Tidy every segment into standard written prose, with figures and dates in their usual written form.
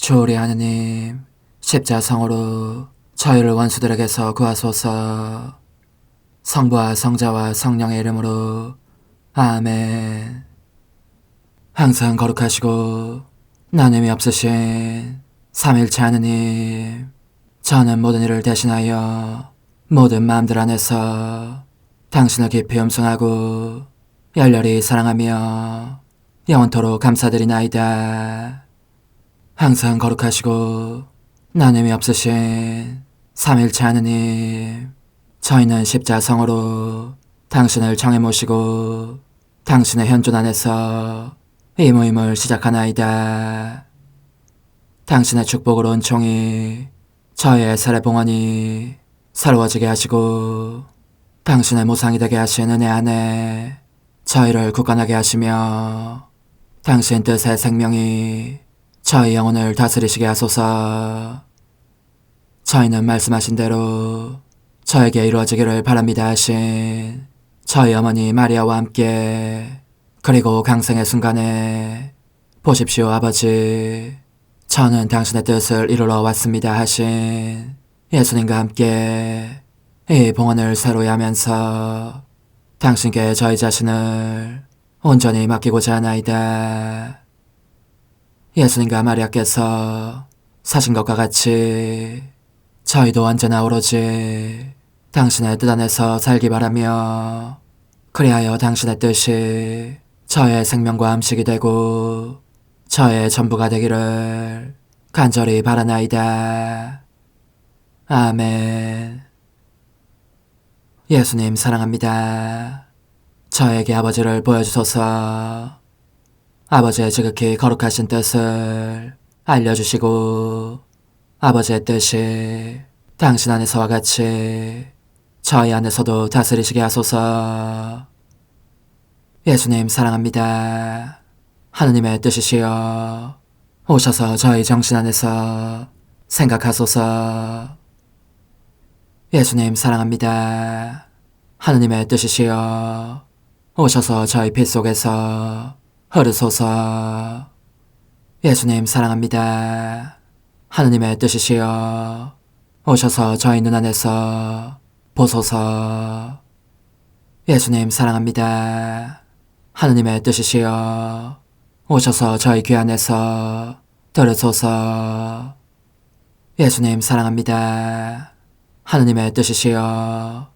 주오리 하느님, 십자성으로 저희를 원수들에게서 구하소서. 성부와 성자와 성령의 이름으로 아멘. 항상 거룩하시고 나눔이 없으신 삼일체 하느님, 저는 모든 일을 대신하여 모든 마음들 안에서 당신을 깊이 음성하고 열렬히 사랑하며 영원토록 감사드리나이다. 항상 거룩하시고 나눔이 없으신 삼일체 하느님, 저희는 십자성으로 당신을 정해 모시고 당신의 현존 안에서 이 모임을 시작하나이다. 당신의 축복으로 은총이 저희의 세례봉헌이 새로워지게 하시고 당신의 모상이 되게 하신 은혜 안에 저희를 굳건하게 하시며 당신 뜻의 생명이 저희 영혼을 다스리시게 하소서. 저희는 말씀하신 대로 저에게 이루어지기를 바랍니다 하신 저희 어머니 마리아와 함께, 그리고 강생의 순간에 보십시오 아버지, 저는 당신의 뜻을 이루러 왔습니다 하신 예수님과 함께 이 봉헌을 새로이 하면서 당신께 저희 자신을 온전히 맡기고자 하나이다. 예수님과 마리아께서 사신 것과 같이 저희도 언제나 오로지 당신의 뜻 안에서 살기 바라며, 그리하여 당신의 뜻이 저의 생명과 음식이 되고 저의 전부가 되기를 간절히 바라나이다. 아멘. 예수님 사랑합니다. 저에게 아버지를 보여주소서. 아버지의 지극히 거룩하신 뜻을 알려주시고 아버지의 뜻이 당신 안에서와 같이 저희 안에서도 다스리시게 하소서. 예수님 사랑합니다. 하느님의 뜻이시여 오셔서 저희 정신 안에서 생각하소서. 예수님 사랑합니다. 하느님의 뜻이시여 오셔서 저희 피 속에서 흐르소서. 예수님 사랑합니다. 하느님의 뜻이시여 오셔서 저희 눈 안에서 보소서. 예수님 사랑합니다. 하느님의 뜻이시여 오셔서 저희 귀 안에서 들으소서. 예수님 사랑합니다. 하느님의 뜻이시여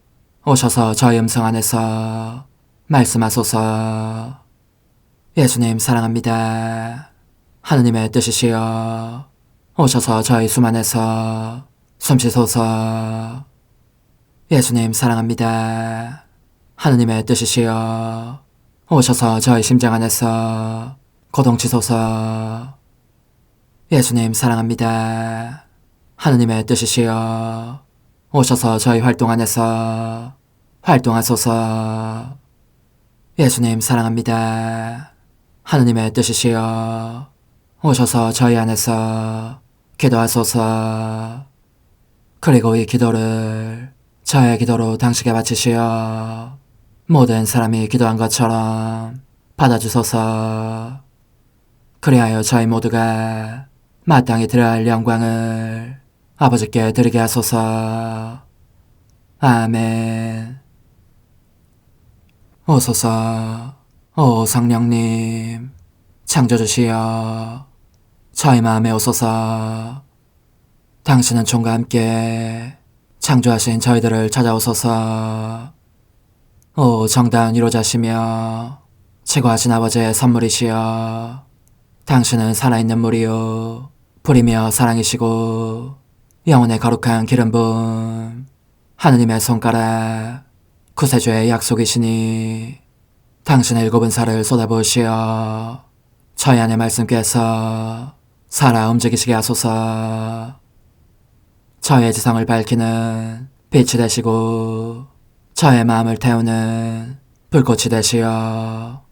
오셔서 저희 음성 안에서 말씀하소서. 예수님 사랑합니다. 하느님의 뜻이시여 오셔서 저희 숨 안에서 숨쉬소서. 예수님 사랑합니다. 하느님의 뜻이시여 오셔서 저희 심장 안에서 고동치소서. 예수님 사랑합니다. 하느님의 뜻이시여 오셔서 저희 활동 안에서 활동하소서. 예수님 사랑합니다. 하느님의 뜻이시여 오셔서 저희 안에서 기도하소서. 그리고 이 기도를 저의 기도로 당신께 바치시어 모든 사람이 기도한 것처럼 받아주소서. 그리하여 저희 모두가 마땅히 드려야 할 영광을 아버지께 드리게 하소서. 아멘. 오소서. 오 성령님 창조주시여 저희 마음에 오소서. 당신은 총과 함께 창조하신 저희들을 찾아오소서. 오 정다운 위로자시며 최고하신 아버지의 선물이시여 당신은 살아있는 물이요 불이며 사랑이시고 영혼의 거룩한 기름 부음 하느님의 손가락 구세주의 약속이시니 당신의 일곱은 살을 쏟아부으시어 저희 안의 말씀께서 살아 움직이시게 하소서. 저의 지성을 밝히는 빛이 되시고 저의 마음을 태우는 불꽃이 되시어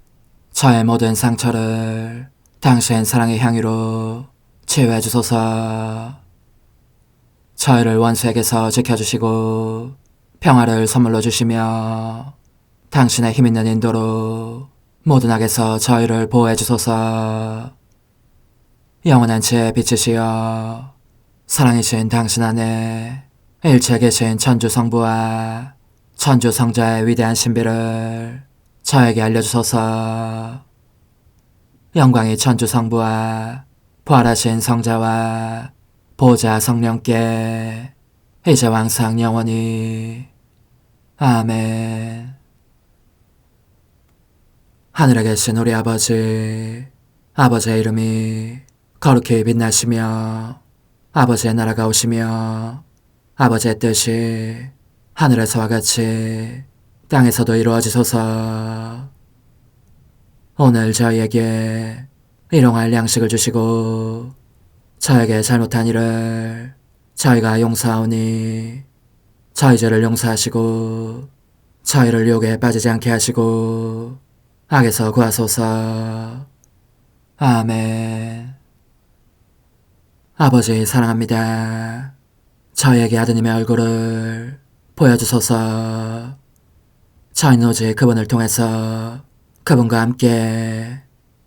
저의 모든 상처를 당신 사랑의 향유로 치유해 주소서. 저희를 원수에게서 지켜주시고 평화를 선물로 주시며 당신의 힘있는 인도로 모든 악에서 저희를 보호해 주소서. 영원한 제 빛이시여 사랑이신 당신 안에 일체에 계신 천주 성부와 천주 성자의 위대한 신비를 저에게 알려주소서. 영광이 천주 성부와 부활하신 성자와 보좌 성령께 이제와 항상 영원히 아멘. 하늘에 계신 우리 아버지, 아버지의 이름이 거룩히 빛나시며 아버지의 나라가 오시며 아버지의 뜻이 하늘에서와 같이 땅에서도 이루어지소서. 오늘 저희에게 일용할 양식을 주시고 저에게 잘못한 일을 저희가 용서하오니 저희 죄를 용서하시고 저희를 유혹에 빠지지 않게 하시고 악에서 구하소서. 아멘. 아버지 사랑합니다. 저희에게 아드님의 얼굴을 보여주소서. 저희는 오직 그분을 통해서 그분과 함께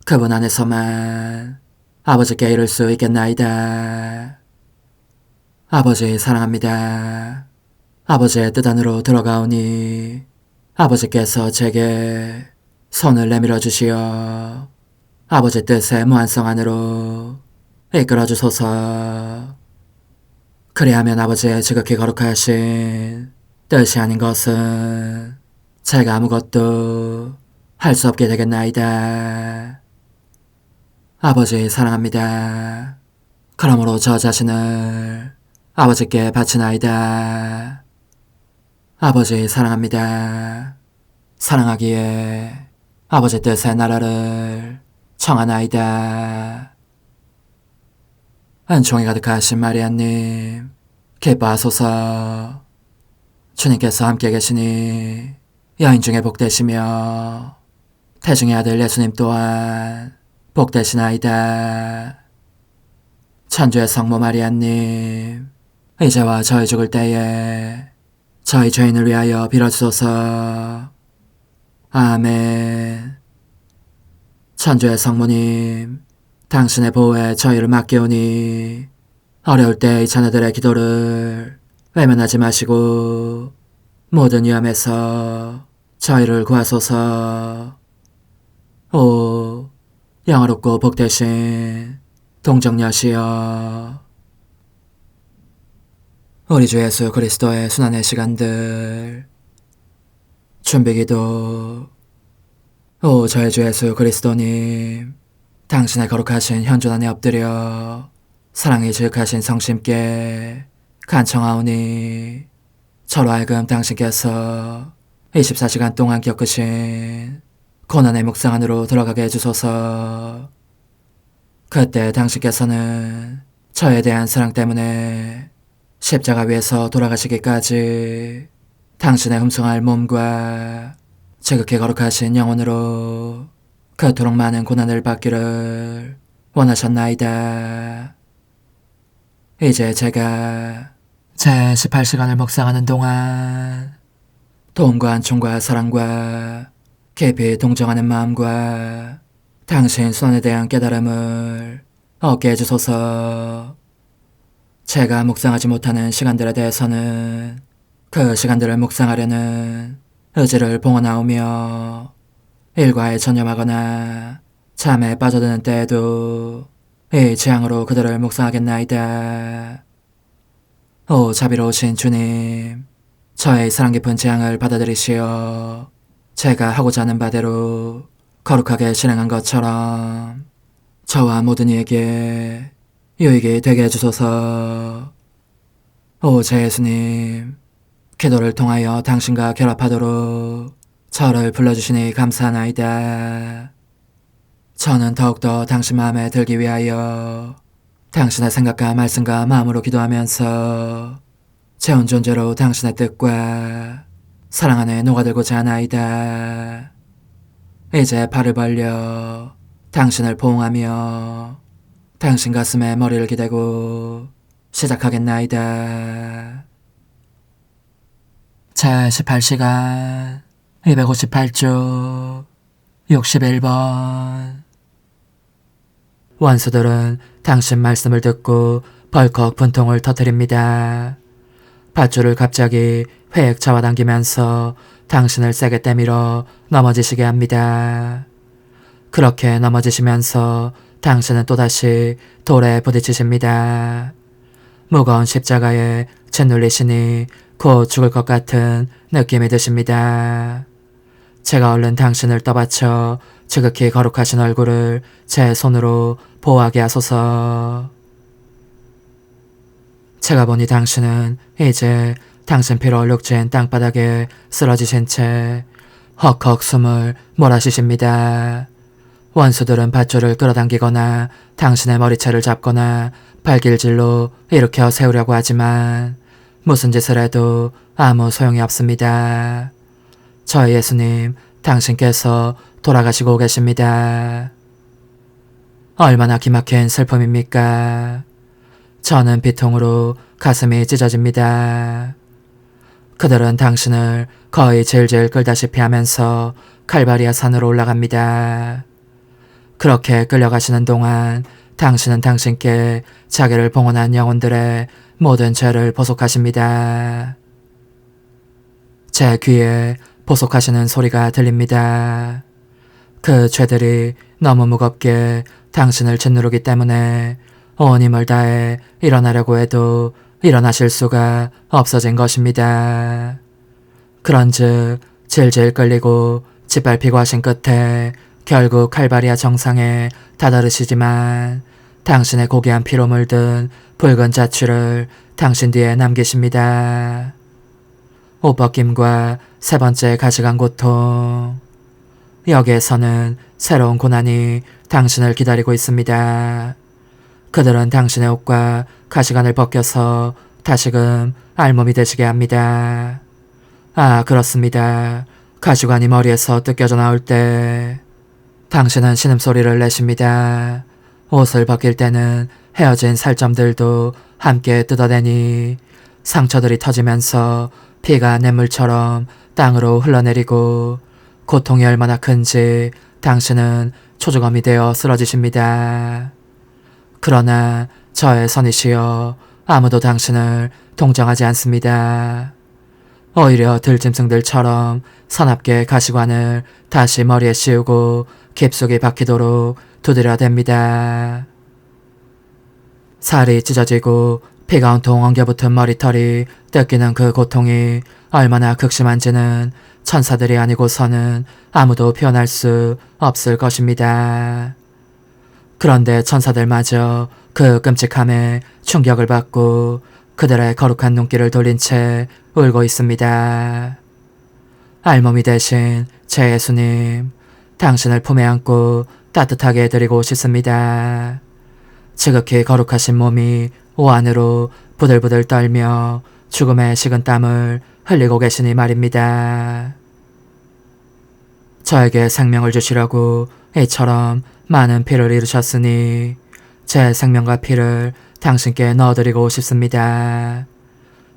그분 안에서만 아버지께 이룰 수 있겠나이다. 아버지 사랑합니다. 아버지의 뜻 안으로 들어가오니 아버지께서 제게 손을 내밀어 주시어 아버지 뜻의 무한성 안으로 이끌어 주소서. 그리하면 아버지의 지극히 거룩하신 뜻이 아닌 것은 제가 아무것도 할 수 없게 되겠나이다. 아버지 사랑합니다. 그러므로 저 자신을 아버지께 바치나이다. 아버지 사랑합니다. 사랑하기에 아버지 뜻의 나라를 청하나이다. 은총이 가득하신 마리아님, 기뻐하소서. 주님께서 함께 계시니 여인 중에 복되시며 태중의 아들 예수님 또한 복되시나이다. 천주의 성모 마리아님, 이제와 저희 죽을 때에 저희 죄인을 위하여 빌어주소서. 아멘. 천주의 성모님, 당신의 보호에 저희를 맡기오니 어려울 때 이 자녀들의 기도를 외면하지 마시고 모든 위험에서 저희를 구하소서. 오, 영화롭고 복되신 동정녀시여, 우리 주 예수 그리스도의 순환의 시간들 준비기도. 오 저희 주 예수 그리스도님, 당신의 거룩하신 현존 안에 엎드려 사랑이 지극하신 성심께 간청하오니 저로 하여금 당신께서 24시간 동안 겪으신 고난의 묵상 안으로 들어가게 해주소서. 그때 당신께서는 저에 대한 사랑 때문에 십자가 위에서 돌아가시기까지 당신의 흠숭할 몸과 지극히 거룩하신 영혼으로 그토록 많은 고난을 받기를 원하셨나이다. 이제 제가 제 18시간을 묵상하는 동안 도움과 안총과 사랑과 깊이 동정하는 마음과 당신 손에 대한 깨달음을 얻게 해주소서. 제가 묵상하지 못하는 시간들에 대해서는 그 시간들을 묵상하려는 의지를 봉헌하오며 일과에 전념하거나 잠에 빠져드는 때에도 이 취향으로 그들을 묵상하겠나이다. 오 자비로우신 주님, 저의 사랑 깊은 재앙을 받아들이시어 제가 하고자 하는 바대로 거룩하게 실행한 것처럼 저와 모든 이에게 유익이 되게 해주소서. 오 제 예수님, 기도를 통하여 당신과 결합하도록 저를 불러주시니 감사하나이다. 저는 더욱더 당신 마음에 들기 위하여 당신의 생각과 말씀과 마음으로 기도하면서 제 온 존재로 당신의 뜻과 사랑 안에 녹아들고자 하나이다. 이제 팔을 벌려 당신을 포옹하며 당신 가슴에 머리를 기대고 시작하겠나이다. 제 18시간 258쪽 61번. 원수들은 당신 말씀을 듣고 벌컥 분통을 터뜨립니다. 밧줄을 갑자기 획 잡아당기면서 당신을 세게 때밀어 넘어지시게 합니다. 그렇게 넘어지시면서 당신은 또다시 돌에 부딪히십니다. 무거운 십자가에 짓눌리시니 곧 죽을 것 같은 느낌이 드십니다. 제가 얼른 당신을 떠받쳐 지극히 거룩하신 얼굴을 제 손으로 보호하게 하소서. 제가 보니 당신은 이제 당신 피로 얼룩진 땅바닥에 쓰러지신 채 헉헉 숨을 몰아쉬십니다. 원수들은 밧줄을 끌어당기거나 당신의 머리채를 잡거나 발길질로 일으켜 세우려고 하지만 무슨 짓을 해도 아무 소용이 없습니다. 저희 예수님, 당신께서 돌아가시고 계십니다. 얼마나 기막힌 슬픔입니까? 저는 비통으로 가슴이 찢어집니다. 그들은 당신을 거의 질질 끌다시피 하면서 칼바리아 산으로 올라갑니다. 그렇게 끌려가시는 동안 당신은 당신께 자기를 봉헌한 영혼들의 모든 죄를 보속하십니다. 제 귀에 보속하시는 소리가 들립니다. 그 죄들이 너무 무겁게 당신을 짓누르기 때문에 온 힘을 다해 일어나려고 해도 일어나실 수가 없어진 것입니다. 그런즉 질질 끌리고 짓밟히고 하신 끝에 결국 칼바리아 정상에 다다르시지만 당신의 고귀한 피로 물든 붉은 자취를 당신 뒤에 남기십니다. 옷 벗김과 세 번째 가시관 고통. 여기에서는 새로운 고난이 당신을 기다리고 있습니다. 그들은 당신의 옷과 가시관을 벗겨서 다시금 알몸이 되시게 합니다. 아, 그렇습니다. 가시관이 머리에서 뜯겨져 나올 때 당신은 신음소리를 내십니다. 옷을 벗길 때는 헤어진 살점들도 함께 뜯어내니 상처들이 터지면서 피가 냇물처럼 땅으로 흘러내리고 고통이 얼마나 큰지 당신은 초조검이 되어 쓰러지십니다. 그러나 저의 선이시여, 아무도 당신을 동정하지 않습니다. 오히려 들짐승들처럼 사납게 가시관을 다시 머리에 씌우고 깊숙이 박히도록 두드려댑니다. 살이 찢어지고 피가 온통 엉겨붙은 머리털이 뜯기는 그 고통이 얼마나 극심한지는 천사들이 아니고서는 아무도 표현할 수 없을 것입니다. 그런데 천사들마저 그 끔찍함에 충격을 받고 그들의 거룩한 눈길을 돌린 채 울고 있습니다. 알몸이 되신 제 예수님, 당신을 품에 안고 따뜻하게 해드리고 싶습니다. 지극히 거룩하신 몸이 오한으로 부들부들 떨며 죽음의 식은 땀을 흘리고 계시니 말입니다. 저에게 생명을 주시려고 이처럼 많은 피를 잃으셨으니 제 생명과 피를 당신께 넣어드리고 싶습니다.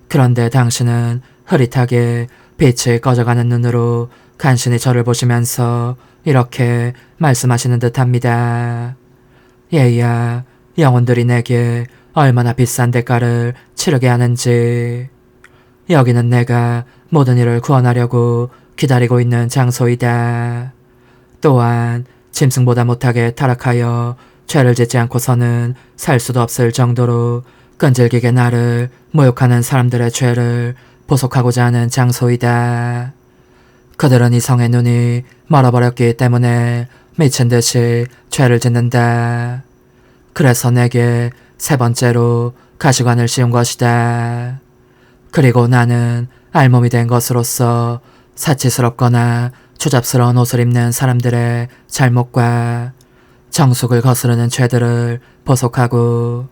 그런데 당신은 흐릿하게 빛이 꺼져가는 눈으로 간신히 저를 보시면서 이렇게 말씀하시는 듯합니다. 얘야, 영혼들이 내게 얼마나 비싼 대가를 치르게 하는지. 여기는 내가 모든 일을 구원하려고 기다리고 있는 장소이다. 또한 짐승보다 못하게 타락하여 죄를 짓지 않고서는 살 수도 없을 정도로 끈질기게 나를 모욕하는 사람들의 죄를 보속하고자 하는 장소이다. 그들은 이성의 눈이 멀어버렸기 때문에 미친 듯이 죄를 짓는다. 그래서 내게 세 번째로 가시관을 씌운 것이다. 그리고 나는 알몸이 된 것으로서 사치스럽거나 추잡스러운 옷을 입는 사람들의 잘못과 정숙을 거스르는 죄들을 보속하고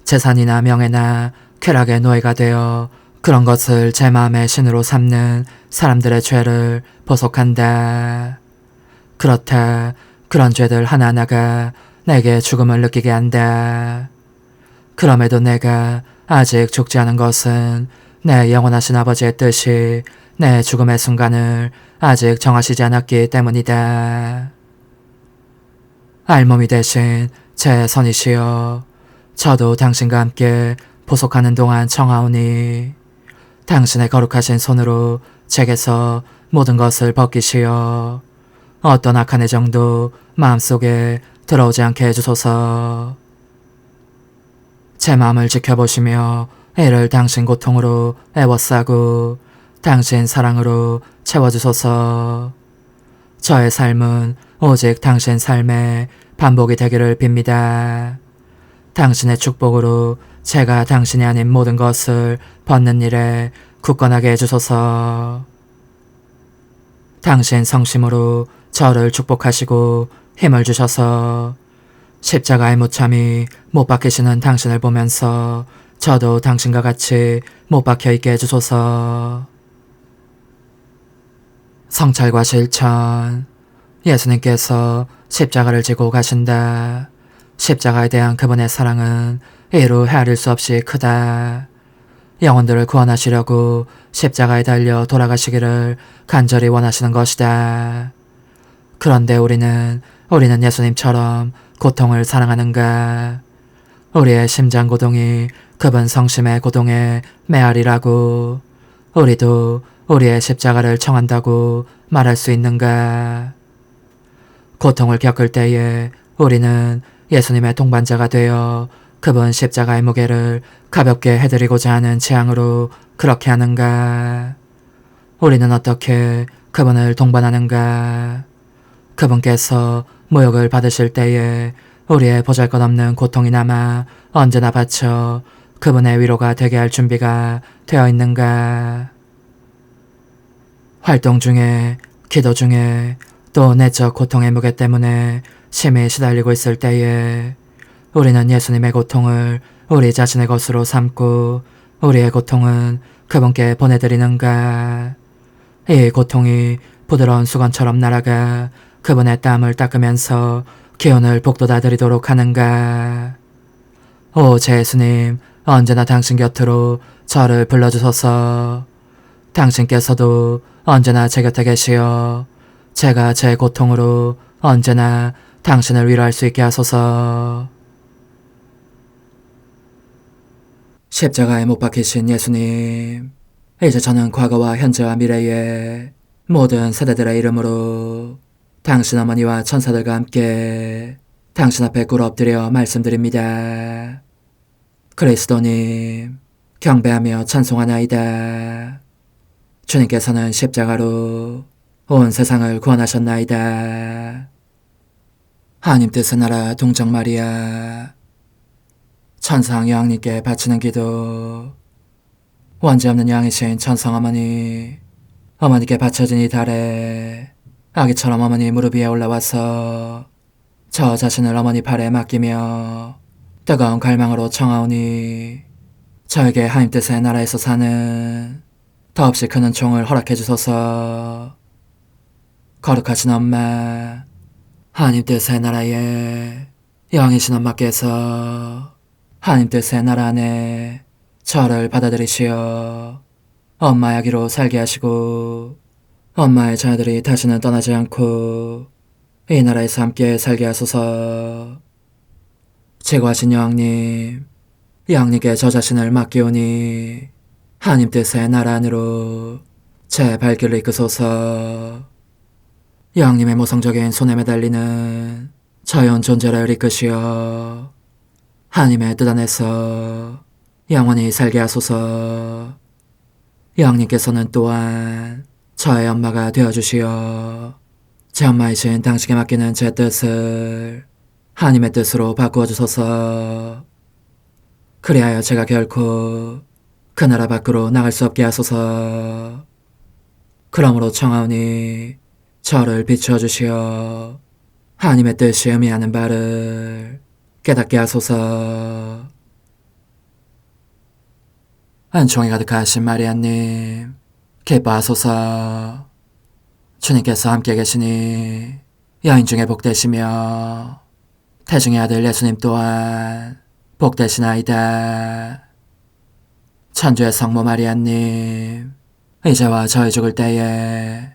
재산이나 명예나 쾌락의 노예가 되어 그런 것을 제 마음의 신으로 삼는 사람들의 죄를 보속한다. 그렇다. 그런 죄들 하나하나가 내게 죽음을 느끼게 한다. 그럼에도 내가 아직 죽지 않은 것은 내 영원하신 아버지의 뜻이 내 죽음의 순간을 아직 정하시지 않았기 때문이다. 알몸이 되신 제 선이시여, 저도 당신과 함께 보속하는 동안 청하오니 당신의 거룩하신 손으로 제게서 모든 것을 벗기시어 어떤 악한 애정도 마음속에 들어오지 않게 해주소서. 제 마음을 지켜보시며 이를 당신 고통으로 애워싸고 당신 사랑으로 채워주소서. 저의 삶은 오직 당신 삶의 반복이 되기를 빕니다. 당신의 축복으로 제가 당신이 아닌 모든 것을 벗는 일에 굳건하게 해주소서. 당신 성심으로 저를 축복하시고 힘을 주셔서 십자가의 무참히 못 박히시는 당신을 보면서 저도 당신과 같이 못 박혀 있게 해주소서. 성찰과 실천. 예수님께서 십자가를 지고 가신다. 십자가에 대한 그분의 사랑은 이루 헤아릴 수 없이 크다. 영혼들을 구원하시려고 십자가에 달려 돌아가시기를 간절히 원하시는 것이다. 그런데 우리는 예수님처럼 고통을 사랑하는가? 우리의 심장 고동이 그분 성심의 고동에 메아리라고 우리도 우리의 십자가를 청한다고 말할 수 있는가? 고통을 겪을 때에 우리는 예수님의 동반자가 되어 그분 십자가의 무게를 가볍게 해드리고자 하는 취향으로 그렇게 하는가? 우리는 어떻게 그분을 동반하는가? 그분께서 모욕을 받으실 때에 우리의 보잘것없는 고통이 남아 언제나 바쳐 그분의 위로가 되게 할 준비가 되어 있는가? 활동 중에, 기도 중에, 또 내적 고통의 무게 때문에 심히 시달리고 있을 때에 우리는 예수님의 고통을 우리 자신의 것으로 삼고 우리의 고통은 그분께 보내드리는가? 이 고통이 부드러운 수건처럼 날아가 그분의 땀을 닦으면서 기운을 북돋아 드리도록 하는가? 오 제 예수님, 언제나 당신 곁으로 저를 불러주소서. 당신께서도 언제나 제 곁에 계시어 제가 제 고통으로 언제나 당신을 위로할 수 있게 하소서. 십자가에 못 박히신 예수님, 이제 저는 과거와 현재와 미래의 모든 세대들의 이름으로 당신 어머니와 천사들과 함께 당신 앞에 꿇어 엎드려 말씀드립니다. 그리스도님, 경배하며 찬송하나이다. 주님께서는 십자가로 온 세상을 구원하셨나이다. 하나님 뜻의 나라 동정 마리아, 천상 여왕님께 바치는 기도. 원죄 없는 여왕이신 천상 어머니, 어머니께 바쳐진 이 달에 아기처럼 어머니 무릎 위에 올라와서 저 자신을 어머니 팔에 맡기며 뜨거운 갈망으로 청하오니 저에게 하나님 뜻의 나라에서 사는 더없이 큰 은총을 허락해 주소서. 거룩하신 엄마, 하나님 뜻의 나라에 여왕이신 엄마께서 하나님 뜻의 나라 안에 저를 받아들이시어 엄마의 아기로 살게 하시고 엄마의 자녀들이 다시는 떠나지 않고 이 나라에서 함께 살게 하소서. 제거하신 여왕님, 여왕님께 저 자신을 맡기오니 하나님 뜻의 나라 안으로 제 발길을 이끄소서. 여왕님의 모성적인 손에 매달리는 저연 존재를 이끄시어 하나님의 뜻 안에서 영원히 살게 하소서. 여왕님께서는 또한 저의 엄마가 되어주시어 제 엄마이신 당신께 맡기는 제 뜻을 하나님의 뜻으로 바꾸어 주소서. 그리하여 제가 결코 그 나라 밖으로 나갈 수 없게 하소서. 그러므로 청하오니 저를 비추어 주시어 하나님의 뜻이 의미하는 바를 깨닫게 하소서. 은총이 가득하신 마리아님, 기뻐하소서. 주님께서 함께 계시니 여인 중에 복되시며 태중의 아들 예수님 또한 복되시나이다. 천주의 성모 마리아님, 이제와 저희 죽을 때에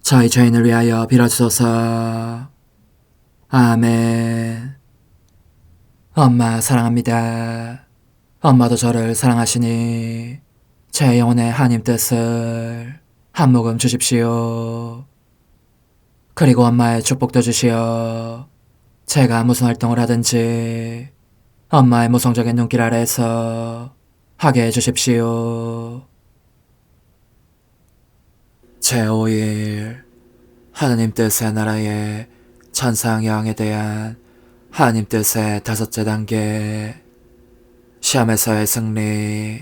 저희 죄인을 위하여 빌어주소서. 아멘. 엄마 사랑합니다. 엄마도 저를 사랑하시니 제 영혼의 하나님 뜻을 한 모금 주십시오. 그리고 엄마의 축복도 주시어 제가 무슨 활동을 하든지 엄마의 모성적인 눈길 아래에서 하게 해주십시오. 제5일 하느님 뜻의 나라의 천상여왕에 대한 하느님 뜻의 5째 단계 시험에서의 승리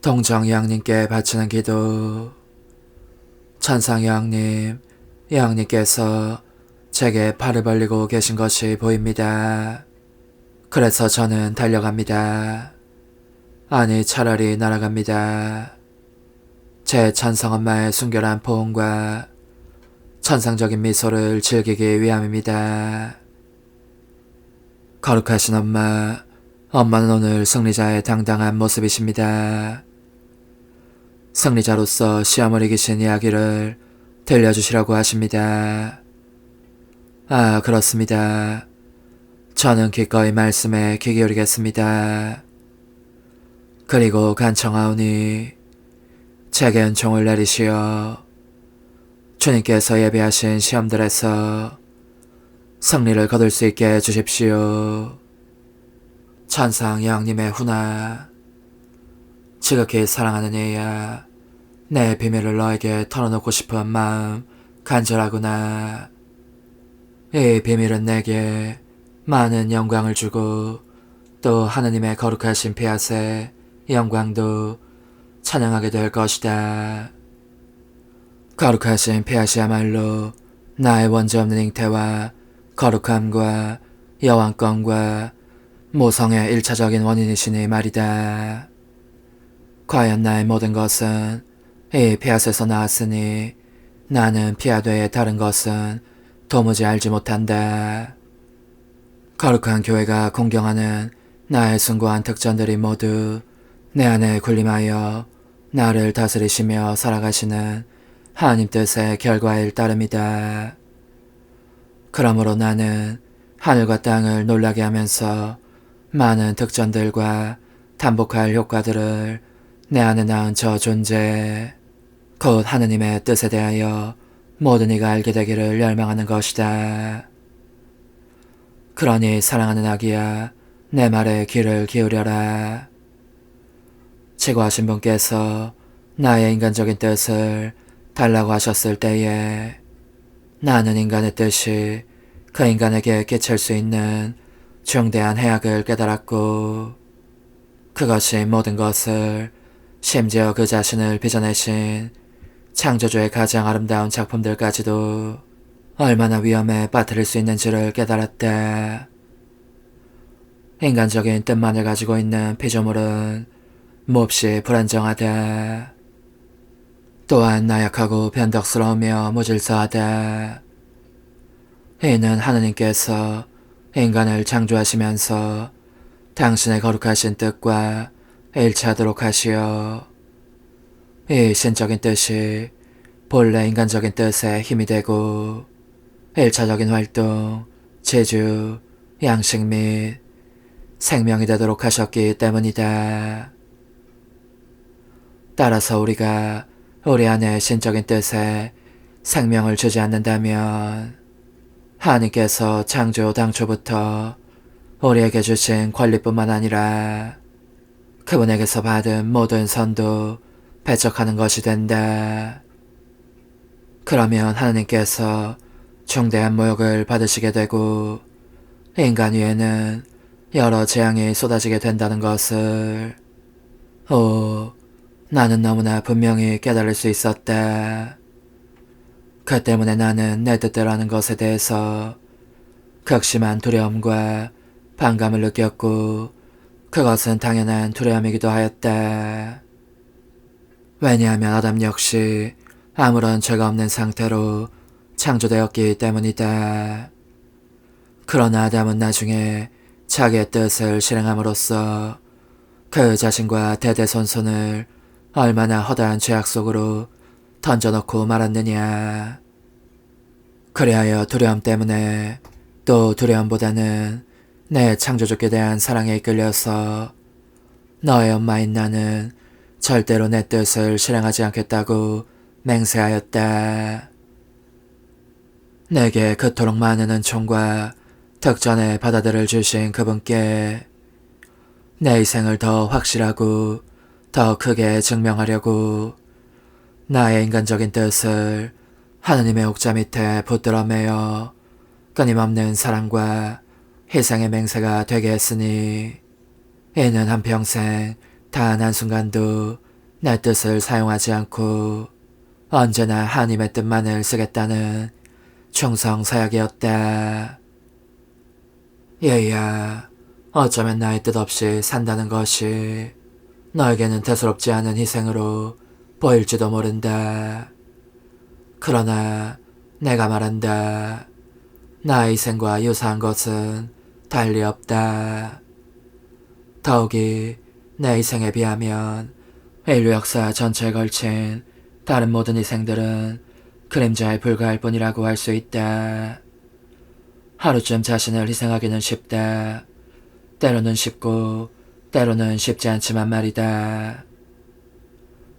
동정여왕님께 바치는 기도 천상여왕님, 여왕님께서 제게 팔을 벌리고 계신 것이 보입니다. 그래서 저는 달려갑니다. 아니 차라리 날아갑니다. 제 천상엄마의 순결한 포옹과 천상적인 미소를 즐기기 위함입니다. 거룩하신 엄마, 엄마는 오늘 승리자의 당당한 모습이십니다. 승리자로서 시험을 이기신 이야기를 들려주시라고 하십니다. 아, 그렇습니다. 저는 기꺼이 말씀에 귀 기울이겠습니다. 그리고 간청하오니 제게 은총을 내리시어 주님께서 예비하신 시험들에서 승리를 거둘 수 있게 해주십시오. 천상 여왕님의 훈아, 지극히 사랑하는 얘야, 내 비밀을 너에게 털어놓고 싶은 마음 간절하구나. 이 비밀은 내게 많은 영광을 주고 또 하느님의 거룩하신 피앗의 영광도 찬양하게 될 것이다. 거룩하신 피앗이야말로 나의 원죄없는 잉태와 거룩함과 여왕권과 모성의 1차적인 원인이시니 말이다. 과연 나의 모든 것은 이 피앗에서 나왔으니 나는 피앗 외에 다른 것은 도무지 알지 못한다. 거룩한 교회가 공경하는 나의 숭고한 특전들이 모두 내 안에 군림하여 나를 다스리시며 살아가시는 하나님 뜻의 결과일 따름이다. 그러므로 나는 하늘과 땅을 놀라게 하면서 많은 특전들과 단복할 효과들을 내 안에 낳은 저 존재, 곧 하느님의 뜻에 대하여 모든 이가 알게 되기를 열망하는 것이다. 그러니 사랑하는 아기야, 내 말에 귀를 기울여라. 지구하신 분께서 나의 인간적인 뜻을 달라고 하셨을 때에 나는 인간의 뜻이 그 인간에게 끼칠 수 있는 중대한 해악을 깨달았고 그것이 모든 것을 심지어 그 자신을 빚어내신 창조주의 가장 아름다운 작품들까지도 얼마나 위험에 빠뜨릴 수 있는지를 깨달았다. 인간적인 뜻만을 가지고 있는 피조물은 몹시 불안정하다. 또한 나약하고 변덕스러우며 무질서하다. 이는 하느님께서 인간을 창조하시면서 당신의 거룩하신 뜻과 일치하도록 하시어 이 신적인 뜻이 본래 인간적인 뜻에 힘이 되고 1차적인 활동, 재주, 양식 및 생명이 되도록 하셨기 때문이다. 따라서 우리가 우리 안에 신적인 뜻에 생명을 주지 않는다면 하나님께서 창조 당초부터 우리에게 주신 권리뿐만 아니라 그분에게서 받은 모든 선도 배척하는 것이 된다. 그러면 하나님께서 중대한 모욕을 받으시게 되고 인간 위에는 여러 재앙이 쏟아지게 된다는 것을 나는 너무나 분명히 깨달을 수 있었다. 그 때문에 나는 내 뜻대로 하는 것에 대해서 극심한 두려움과 반감을 느꼈고 그것은 당연한 두려움이기도 하였다. 왜냐하면 아담 역시 아무런 죄가 없는 상태로 창조되었기 때문이다. 그러나 아담은 나중에 자기의 뜻을 실행함으로써 그 자신과 대대손손을 얼마나 허다한 죄악 속으로 던져놓고 말았느냐. 그리하여 두려움 때문에 또 두려움보다는 내 창조주께 대한 사랑에 이끌려서 너의 엄마인 나는 절대로 내 뜻을 실행하지 않겠다고 맹세하였다. 내게 그토록 많은 은총과 특전의 바다들을 주신 그분께 내 희생을 더 확실하고 더 크게 증명하려고 나의 인간적인 뜻을 하느님의 옥자 밑에 붙들어 매어 끊임없는 사랑과 희생의 맹세가 되게 했으니 이는 한평생 단 한순간도 내 뜻을 사용하지 않고 언제나 하느님의 뜻만을 쓰겠다는 충성 사약이었다. 얘야, 어쩌면 나의 뜻 없이 산다는 것이 너에게는 대수롭지 않은 희생으로 보일지도 모른다. 그러나 내가 말한다. 나의 희생과 유사한 것은 달리 없다. 더욱이 내 희생에 비하면 인류 역사 전체에 걸친 다른 모든 희생들은 그림자에 불과할 뿐이라고 할 수 있다. 하루쯤 자신을 희생하기는 쉽다. 때로는 쉽고 때로는 쉽지 않지만 말이다.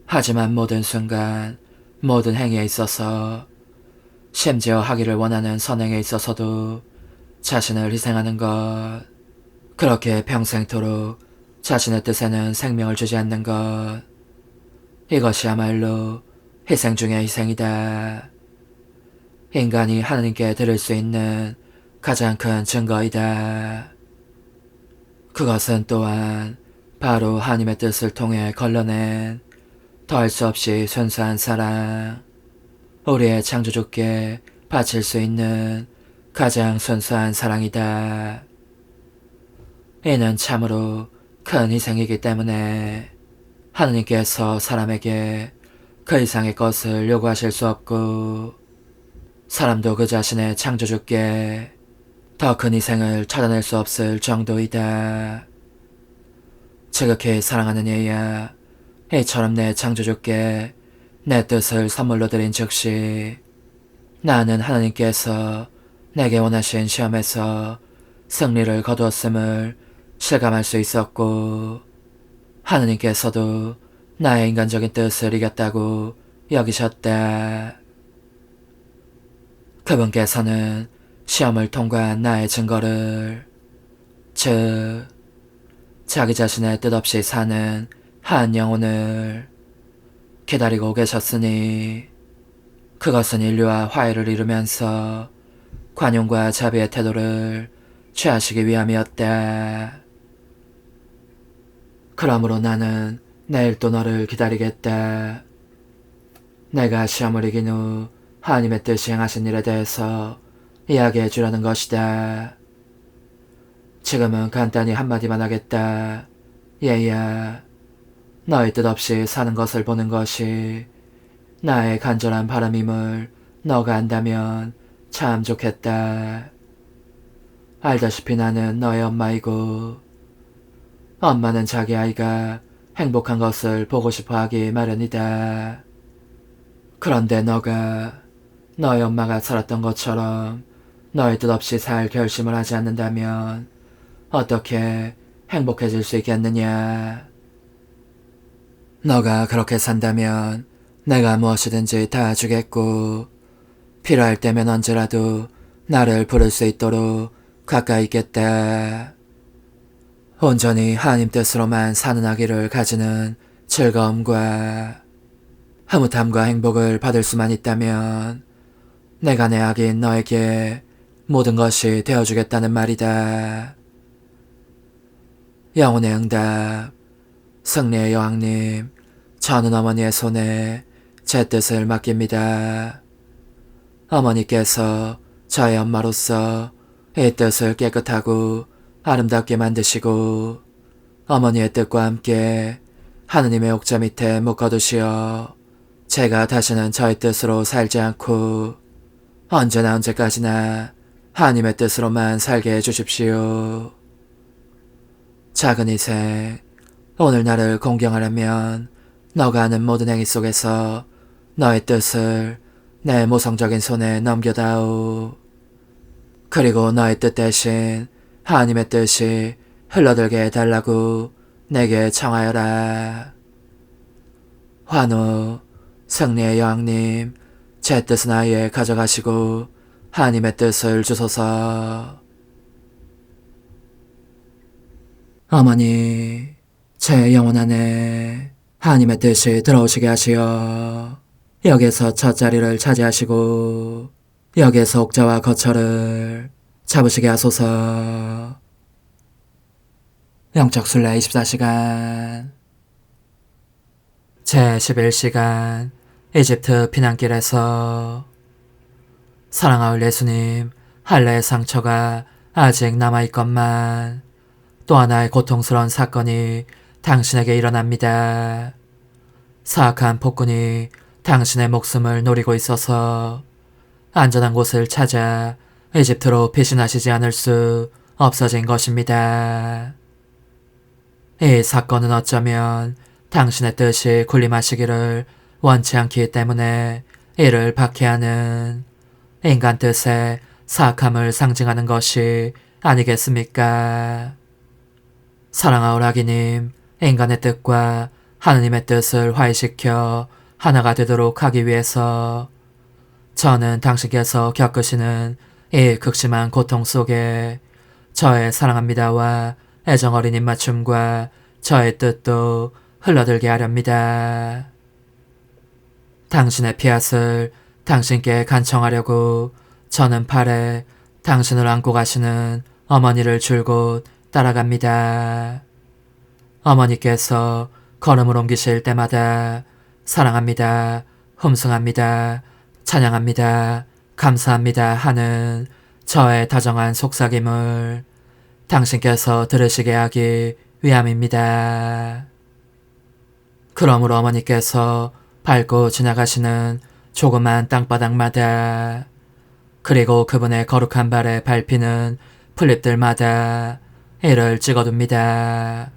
하지만 모든 순간, 모든 행위에 있어서, 심지어 하기를 원하는 선행에 있어서도 자신을 희생하는 것, 그렇게 평생토록 자신의 뜻에는 생명을 주지 않는 것, 이것이야말로 희생 중의 희생이다. 인간이 하느님께 드릴 수 있는 가장 큰 증거이다. 그것은 또한 바로 하느님의 뜻을 통해 걸러낸 더할 수 없이 순수한 사랑, 우리의 창조주께 바칠 수 있는 가장 순수한 사랑이다. 이는 참으로 큰 희생이기 때문에 하느님께서 사람에게 그 이상의 것을 요구하실 수 없고 사람도 그 자신의 창조주께 더 큰 희생을 찾아낼 수 없을 정도이다. 지극히 사랑하는 얘야, 이처럼 내 창조주께 내 뜻을 선물로 드린 즉시 나는 하나님께서 내게 원하신 시험에서 승리를 거두었음을 실감할 수 있었고 하느님께서도 나의 인간적인 뜻을 이겼다고 여기셨다. 그분께서는 시험을 통과한 나의 증거를, 즉 자기 자신의 뜻없이 사는 한 영혼을 기다리고 계셨으니 그것은 인류와 화해를 이루면서 관용과 자비의 태도를 취하시기 위함이었다. 그러므로 나는 내일 또 너를 기다리겠다. 내가 시험을 이긴 후 하나님의 뜻이 행하신 일에 대해서 이야기해 주려는 것이다. 지금은 간단히 한마디만 하겠다. 얘야, 너의 뜻 없이 사는 것을 보는 것이 나의 간절한 바람임을 너가 안다면 참 좋겠다. 알다시피 나는 너의 엄마이고 엄마는 자기 아이가 행복한 것을 보고 싶어 하기 마련이다. 그런데 너가 너의 엄마가 살았던 것처럼 너의 뜻 없이 살 결심을 하지 않는다면 어떻게 행복해질 수 있겠느냐. 너가 그렇게 산다면 내가 무엇이든지 다 주겠고 필요할 때면 언제라도 나를 부를 수 있도록 가까이 있겠다. 온전히 하나님 뜻으로만 사는 아기를 가지는 즐거움과 흐뭇함과 행복을 받을 수만 있다면 내가 내 아기인 너에게 모든 것이 되어주겠다는 말이다. 영혼의 응답. 승리의 여왕님, 저는 어머니의 손에 제 뜻을 맡깁니다. 어머니께서 저의 엄마로서 이 뜻을 깨끗하고 아름답게 만드시고 어머니의 뜻과 함께 하느님의 옥자 밑에 묶어두시어 제가 다시는 저의 뜻으로 살지 않고 언제나 언제까지나 하느님의 뜻으로만 살게 해주십시오. 작은 희생, 오늘 나를 공경하려면 너가 하는 모든 행위 속에서 너의 뜻을 내 모성적인 손에 넘겨다오. 그리고 너의 뜻 대신 하나님의 뜻이 흘러들게 해달라고 내게 청하여라. 환우, 승리의 여왕님, 제 뜻은 아예 가져가시고 하나님의 뜻을 주소서. 어머니, 제 영혼 안에 하나님의 뜻이 들어오시게 하시어 여기서 첫 자리를 차지하시고 여기에서 옥자와 거처를 잡으시게 하소서. 영적 순례 24시간 제11시간 이집트 피난길에서 사랑하올 예수님, 할례의 상처가 아직 남아있건만 또 하나의 고통스러운 사건이 당신에게 일어납니다. 사악한 폭군이 당신의 목숨을 노리고 있어서 안전한 곳을 찾아 이집트로 피신하시지 않을 수 없어진 것입니다. 이 사건은 어쩌면 당신의 뜻이 군림하시기를 원치 않기 때문에 이를 박해하는 인간 뜻의 사악함을 상징하는 것이 아니겠습니까? 사랑하올 아기님, 인간의 뜻과 하느님의 뜻을 화해시켜 하나가 되도록 하기 위해서 저는 당신께서 겪으시는 이 극심한 고통 속에 저의 사랑합니다와 애정어린 입맞춤과 저의 뜻도 흘러들게 하렵니다. 당신의 피앗을 당신께 간청하려고 저는 팔에 당신을 안고 가시는 어머니를 줄곧 따라갑니다. 어머니께서 걸음을 옮기실 때마다 사랑합니다, 흠숭합니다, 찬양합니다, 감사합니다 하는 저의 다정한 속삭임을 당신께서 들으시게 하기 위함입니다. 그러므로 어머니께서 밟고 지나가시는 조그만 땅바닥마다 그리고 그분의 거룩한 발에 밟히는 풀잎들마다 이를 찍어둡니다.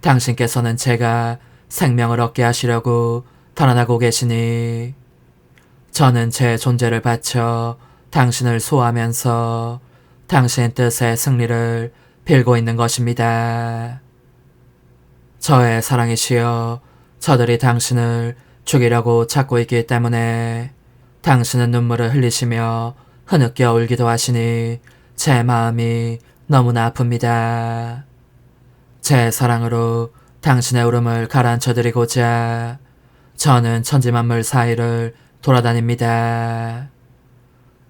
당신께서는 제가 생명을 얻게 하시려고 달아나고 계시니 저는 제 존재를 바쳐 당신을 소화하면서 당신의 뜻의 승리를 빌고 있는 것입니다. 저의 사랑이시여, 저들이 당신을 죽이려고 찾고 있기 때문에 당신은 눈물을 흘리시며 흐느껴 울기도 하시니 제 마음이 너무나 아픕니다. 제 사랑으로 당신의 울음을 가라앉혀드리고자 저는 천지만물 사이를 돌아다닙니다.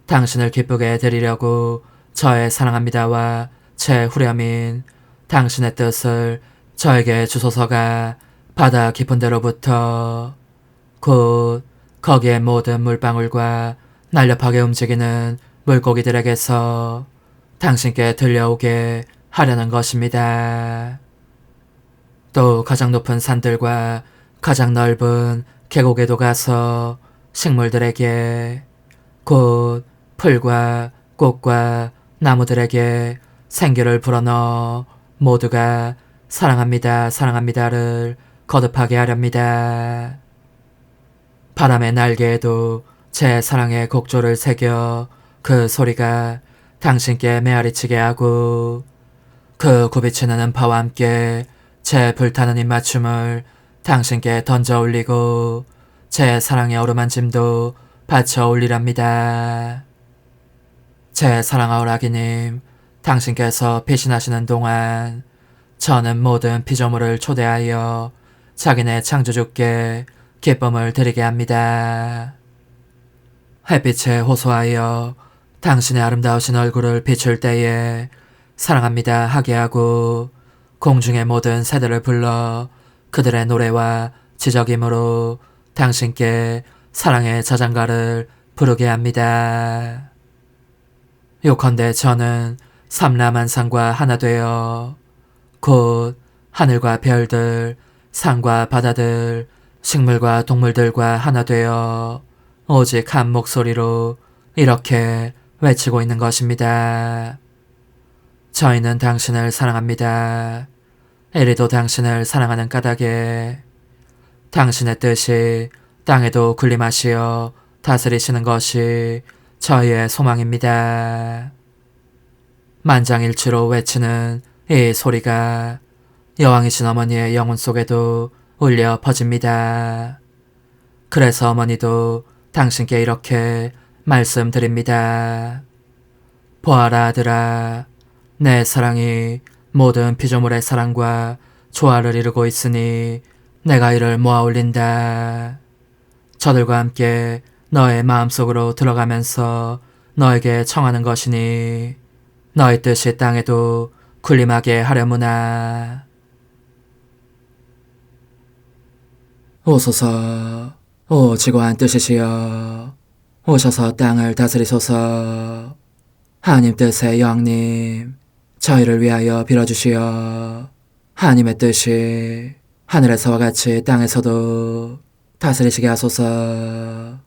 당신을 기쁘게 해드리려고 저의 사랑합니다와 제 후렴인 당신의 뜻을 저에게 주소서가 바다 깊은 데로부터 곧 거기에 모든 물방울과 날렵하게 움직이는 물고기들에게서 당신께 들려오게 하려는 것입니다. 또 가장 높은 산들과 가장 넓은 계곡에도 가서 식물들에게 곧 풀과 꽃과 나무들에게 생기를 불어넣어 모두가 사랑합니다, 사랑합니다를 거듭하게 하렵니다. 바람의 날개에도 제 사랑의 곡조를 새겨 그 소리가 당신께 메아리치게 하고 그 굽이치는 음파와 함께 제 불타는 입맞춤을 당신께 던져 올리고 제 사랑의 어루만짐도 바쳐 올리랍니다. 제 사랑하올 아기님, 당신께서 피신하시는 동안 저는 모든 피조물을 초대하여 자기네 창조주께 기쁨을 드리게 합니다. 햇빛에 호소하여 당신의 아름다우신 얼굴을 비출 때에 사랑합니다 하게 하고 공중의 모든 새들을 불러 그들의 노래와 지저김으로 당신께 사랑의 자장가를 부르게 합니다. 요컨대 저는 삼라만상과 하나 되어 곧 하늘과 별들, 산과 바다들, 식물과 동물들과 하나 되어 오직 한 목소리로 이렇게 외치고 있는 것입니다. 저희는 당신을 사랑합니다. 이리도 당신을 사랑하는 까닭에 당신의 뜻이 땅에도 군림하시어 다스리시는 것이 저희의 소망입니다. 만장일치로 외치는 이 소리가 여왕이신 어머니의 영혼 속에도 울려 퍼집니다. 그래서 어머니도 당신께 이렇게 말씀드립니다. 보아라 아들아, 내 사랑이 모든 피조물의 사랑과 조화를 이루고 있으니 내가 이를 모아 올린다. 저들과 함께 너의 마음속으로 들어가면서 너에게 청하는 것이니 너의 뜻이 땅에도 군림하게 하려무나. 오소서, 오 지고한 뜻이시여, 오셔서 땅을 다스리소서. 하나님 뜻의 여왕님, 저희를 위하여 빌어주시어. 하나님의 뜻이 하늘에서와 같이 땅에서도 다스리시게 하소서.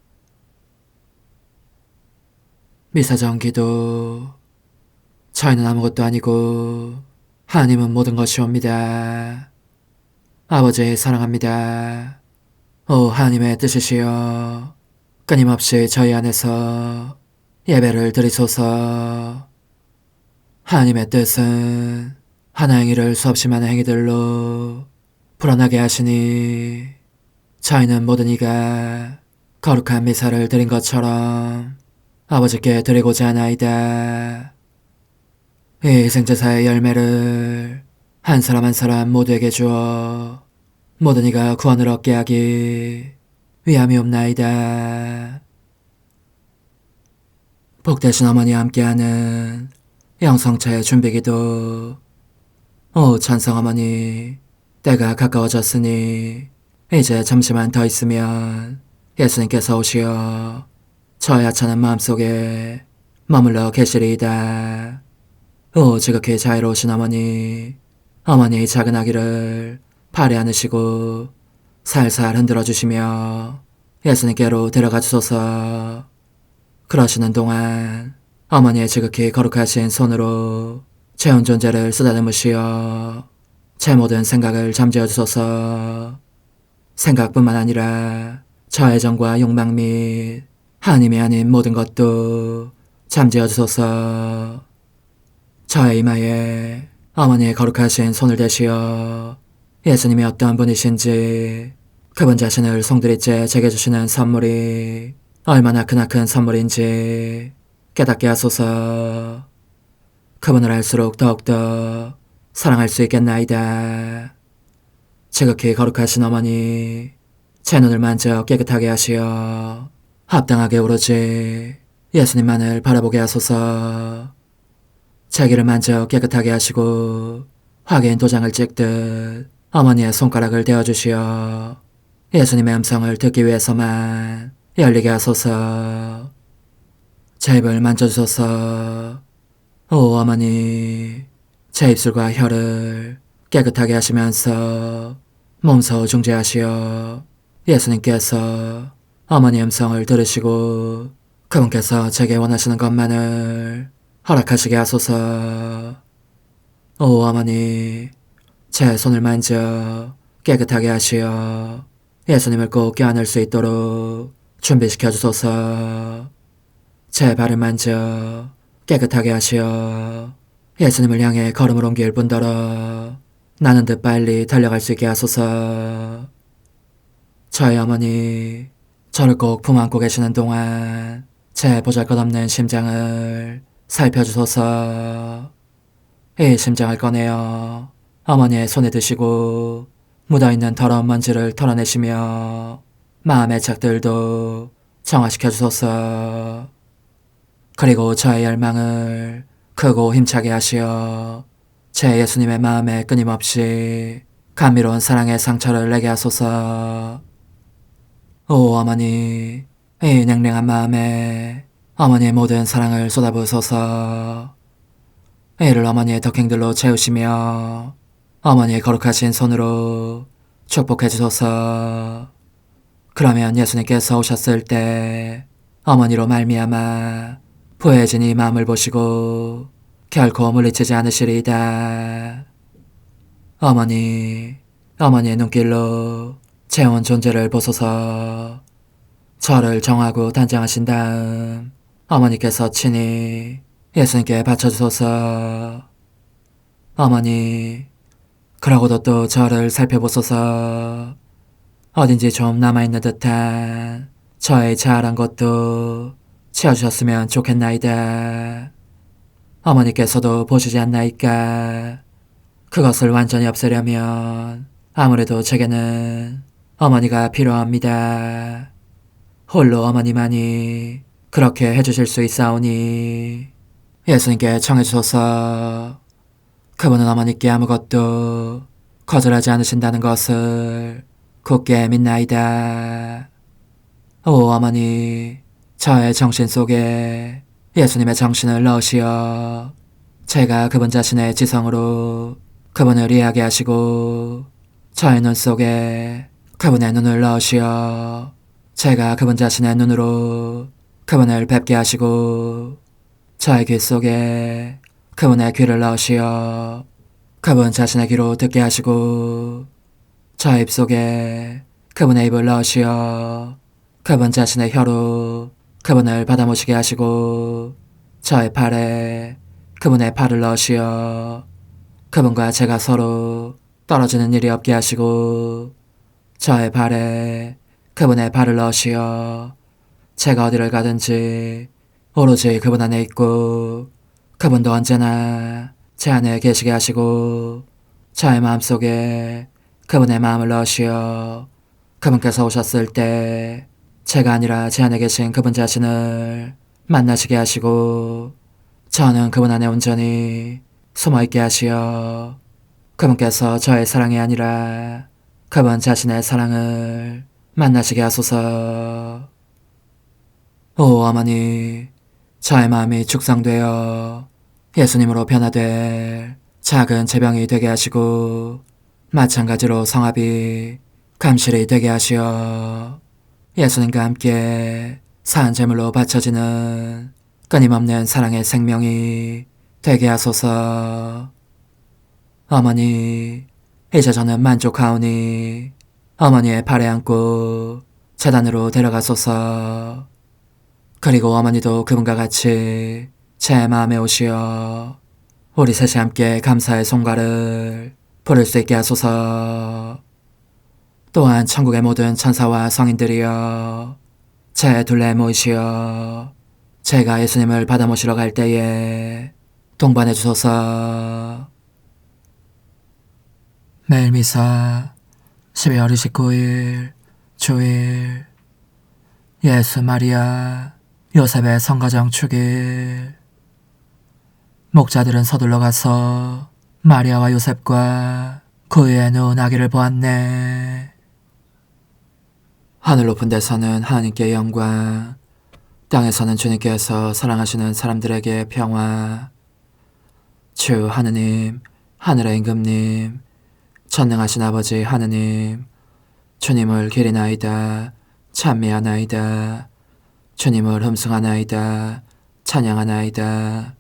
미사정 기도. 저희는 아무것도 아니고 하나님은 모든 것이옵니다. 아버지 사랑합니다. 오 하나님의 뜻이시여, 끊임없이 저희 안에서 예배를 드리소서. 하나님의 뜻은 하나 행위를 수없이 많은 행위들로 불어나게 하시니 저희는 모든 이가 거룩한 미사를 드린 것처럼 아버지께 드리고자 하나이다. 이 희생제사의 열매를 한 사람 한 사람 모두에게 주어 모든 이가 구원을 얻게 하기 위함이옵나이다. 복되신 어머니와 함께하는 영성차의 준비기도. 오 찬성 어머니, 때가 가까워졌으니 이제 잠시만 더 있으면 예수님께서 오시어 저의 하찮은 마음속에 머물러 계시리이다. 오 지극히 자유로우신 어머니, 어머니의 작은 아기를 팔에 안으시고 살살 흔들어 주시며 예수님께로 데려가 주소서. 그러시는 동안 어머니의 지극히 거룩하신 손으로 제 온 존재를 쓰다듬으시어 제 모든 생각을 잠재워 주소서. 생각뿐만 아니라 저의 정과 욕망 및 하나님이 아닌 모든 것도 잠재워 주소서. 저의 이마에 어머니의 거룩하신 손을 대시어 예수님이 어떤 분이신지, 그분 자신을 송두리째 제게 주시는 선물이 얼마나 크나큰 선물인지 깨닫게 하소서. 그분을 알수록 더욱더 사랑할 수 있겠나이다. 지극히 거룩하신 어머니, 제 눈을 만져 깨끗하게 하시어 합당하게 오로지 예수님만을 바라보게 하소서. 제 귀를 만져 깨끗하게 하시고 확인 도장을 찍듯 어머니의 손가락을 대어주시어 예수님의 음성을 듣기 위해서만 열리게 하소서. 제 입을 만져주소서. 오 어머니, 제 입술과 혀를 깨끗하게 하시면서 몸소 중재하시어 예수님께서 어머니의 음성을 들으시고 그분께서 제게 원하시는 것만을 허락하시게 하소서. 오 어머니, 제 손을 만져 깨끗하게 하시어 예수님을 꼭 껴안을 수 있도록 준비시켜 주소서. 제 발을 만져 깨끗하게 하시어 예수님을 향해 걸음을 옮길 뿐더러 나는 듯 빨리 달려갈 수 있게 하소서. 저의 어머니, 저를 꼭 품 안고 계시는 동안 제 보잘것없는 심장을 살펴주소서. 이 심장을 꺼내어 어머니의 손에 드시고 묻어있는 더러운 먼지를 털어내시며 마음의 착들도 정화시켜 주소서. 그리고 저의 열망을 크고 힘차게 하시어 제 예수님의 마음에 끊임없이 감미로운 사랑의 상처를 내게 하소서. 오 어머니, 이 냉랭한 마음에 어머니의 모든 사랑을 쏟아부으소서. 이를 어머니의 덕행들로 채우시며 어머니의 거룩하신 손으로 축복해 주소서. 그러면 예수님께서 오셨을 때 어머니로 말미암아 부해진 이 마음을 보시고 결코 물리치지 않으시리이다. 어머니, 어머니의 눈길로 제 온 존재를 보소서. 저를 정하고 단장하신 다음 어머니께서 친히 예수님께 바쳐주소서. 어머니, 그러고도 또 저를 살펴보소서. 어딘지 좀 남아있는 듯한 저의 자아란 것도 채워주셨으면 좋겠나이다. 어머니께서도 보시지 않나이까? 그것을 완전히 없애려면 아무래도 제게는 어머니가 필요합니다. 홀로 어머니만이 그렇게 해주실 수 있사오니 예수님께 청해주소서. 그분은 어머니께 아무것도 거절하지 않으신다는 것을 굳게 믿나이다. 오 어머니, 저의 정신 속에 예수님의 정신을 넣으시어 제가 그분 자신의 지성으로 그분을 이해하게 하시고 저의 눈 속에 그분의 눈을 넣으시어 제가 그분 자신의 눈으로 그분을 뵙게 하시고 저의 귀 속에 그분의 귀를 넣으시어 그분 자신의 귀로 듣게 하시고 저의 입 속에 그분의 입을 넣으시어 그분 자신의 혀로 그분을 받아모시게 하시고 저의 팔에 그분의 팔을 넣으시어 그분과 제가 서로 떨어지는 일이 없게 하시고 저의 발에 그분의 발을 넣으시어 제가 어디를 가든지 오로지 그분 안에 있고 그분도 언제나 제 안에 계시게 하시고 저의 마음속에 그분의 마음을 넣으시어 그분께서 오셨을 때 제가 아니라 제 안에 계신 그분 자신을 만나시게 하시고 저는 그분 안에 온전히 숨어있게 하시어 그분께서 저의 사랑이 아니라 그분 자신의 사랑을 만나시게 하소서. 오 어머니, 저의 마음이 축성되어 예수님으로 변화될 작은 제병이 되게 하시고 마찬가지로 성합이 감실이 되게 하시어 예수님과 함께 산 제물로 바쳐지는 끊임없는 사랑의 생명이 되게 하소서. 어머니, 이제 저는 만족하오니 어머니의 발에 안고 제단으로 데려가소서. 그리고 어머니도 그분과 같이 제 마음에 오시어 우리 셋이 함께 감사의 송가를 부를 수 있게 하소서. 또한 천국의 모든 천사와 성인들이여 제 둘레에 모이시어 제가 예수님을 받아 모시러 갈 때에 동반해 주소서. 매일 미사 12월 29일 주일 예수 마리아 요셉의 성가정 축일. 목자들은 서둘러 가서 마리아와 요셉과 그 위에 누운 아기를 보았네. 하늘 높은 데서는 하나님께 영광, 땅에서는 주님께서 사랑하시는 사람들에게 평화. 주 하느님, 하늘의 임금님, 전능하신 아버지 하느님, 주님을 기리나이다, 찬미하나이다, 주님을 흠숭하나이다, 찬양하나이다.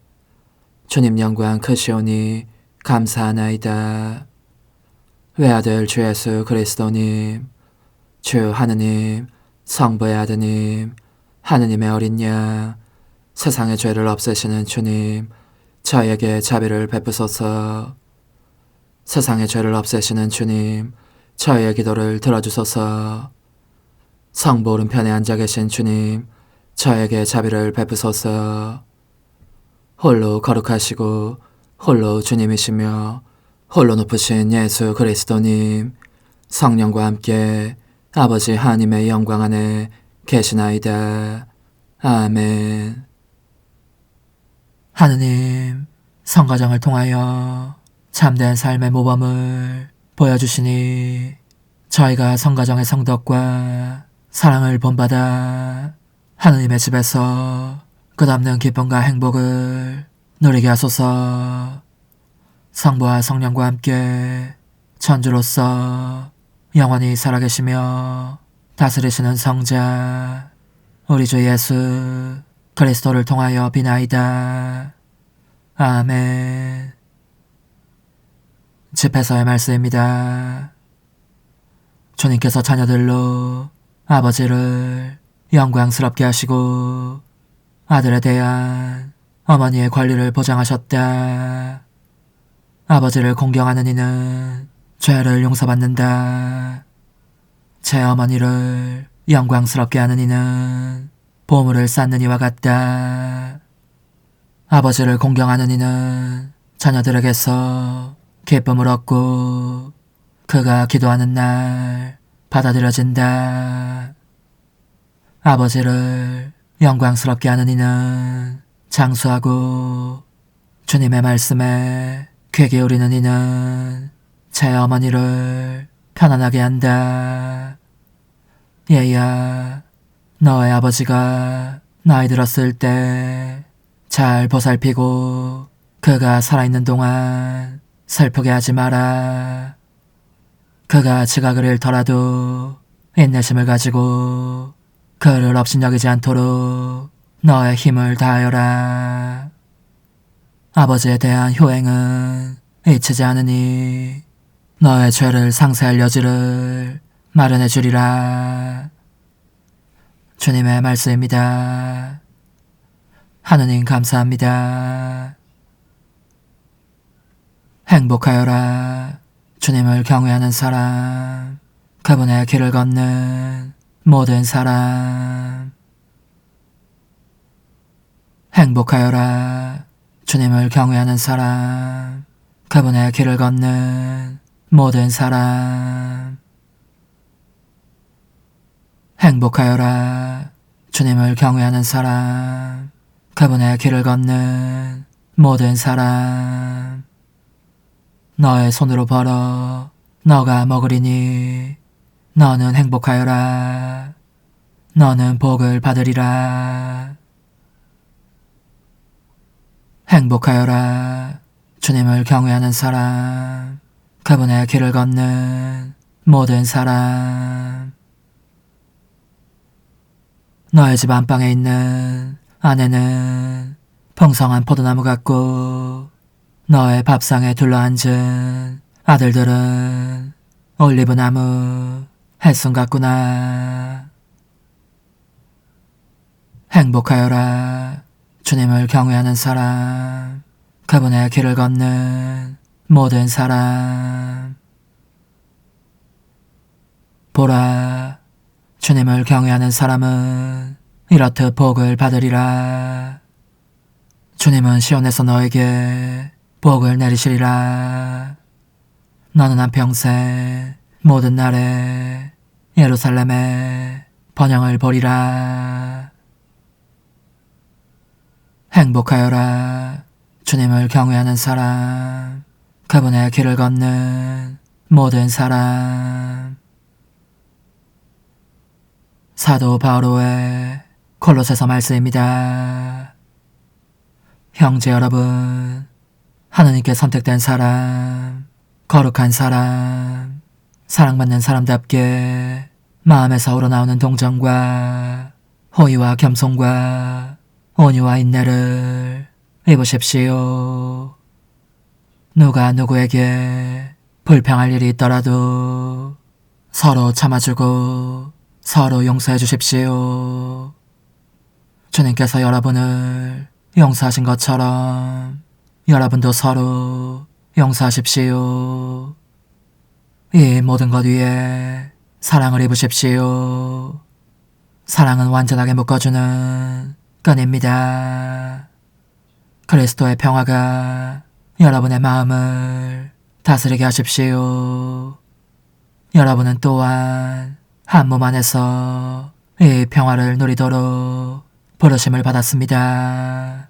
주님 영광 크시오니 감사하나이다. 외아들 주 예수 그리스도님, 주 하느님, 성부의 아드님, 하느님의 어린 양, 세상의 죄를 없애시는 주님, 저에게 자비를 베푸소서. 세상의 죄를 없애시는 주님, 저의 기도를 들어주소서. 성부 오른편에 앉아 계신 주님, 저에게 자비를 베푸소서. 홀로 거룩하시고 홀로 주님이시며 홀로 높으신 예수 그리스도님, 성령과 함께 아버지 하나님의 영광 안에 계시나이다. 아멘. 하느님, 성가정을 통하여 참된 삶의 모범을 보여주시니 저희가 성가정의 성덕과 사랑을 본받아 하느님의 집에서 끝없는 기쁨과 행복을 누리게 하소서. 성부와 성령과 함께 천주로서 영원히 살아계시며 다스리시는 성자 우리 주 예수 그리스도를 통하여 비나이다. 아멘. 집에서의 말씀입니다. 주님께서 자녀들로 아버지를 영광스럽게 하시고 아들에 대한 어머니의 권리를 보장하셨다. 아버지를 공경하는 이는 죄를 용서받는다. 제 어머니를 영광스럽게 하는 이는 보물을 쌓는 이와 같다. 아버지를 공경하는 이는 자녀들에게서 기쁨을 얻고 그가 기도하는 날 받아들여진다. 아버지를 영광스럽게 하는 이는 장수하고 주님의 말씀에 귀 기울이는 이는 제 어머니를 편안하게 한다. 얘야, 너의 아버지가 나이 들었을 때 잘 보살피고 그가 살아있는 동안 슬프게 하지 마라. 그가 지각을 잃더라도 인내심을 가지고 그를 업신여기지 않도록 너의 힘을 다하여라. 아버지에 대한 효행은 잊히지 않으니 너의 죄를 상세할 여지를 마련해 주리라. 주님의 말씀입니다. 하느님 감사합니다. 행복하여라. 주님을 경외하는 사람, 그분의 길을 걷는 모든 사람. 행복하여라. 주님을 경외하는 사람, 그분의 길을 걷는 모든 사람. 행복하여라. 주님을 경외하는 사람, 그분의 길을 걷는 모든 사람. 너의 손으로 벌어 너가 먹으리니 너는 행복하여라. 너는 복을 받으리라. 행복하여라. 주님을 경외하는 사람, 그분의 길을 걷는 모든 사람. 너의 집 안방에 있는 아내는 풍성한 포도나무 같고 너의 밥상에 둘러앉은 아들들은 올리브나무, 햇순 같구나. 행복하여라. 주님을 경외하는 사람, 그분의 길을 걷는 모든 사람. 보라, 주님을 경외하는 사람은 이렇듯 복을 받으리라. 주님은 시온에서 너에게 복을 내리시리라. 너는 한평생 모든 날에 예루살렘에 번영을 보리라. 행복하여라. 주님을 경외하는 사람, 그분의 길을 걷는 모든 사람. 사도 바오로의 골로새서 말씀입니다. 형제 여러분, 하느님께 선택된 사람, 거룩한 사람, 사랑받는 사람답게 마음에서 우러나오는 동정과 호의와 겸손과 온유와 인내를 입으십시오. 누가 누구에게 불평할 일이 있더라도 서로 참아주고 서로 용서해 주십시오. 주님께서 여러분을 용서하신 것처럼 여러분도 서로 용서하십시오. 이 모든 것 위에 사랑을 입으십시오. 사랑은 완전하게 묶어주는 끈입니다. 그리스도의 평화가 여러분의 마음을 다스리게 하십시오. 여러분은 또한 한 몸 안에서 이 평화를 누리도록 부르심을 받았습니다.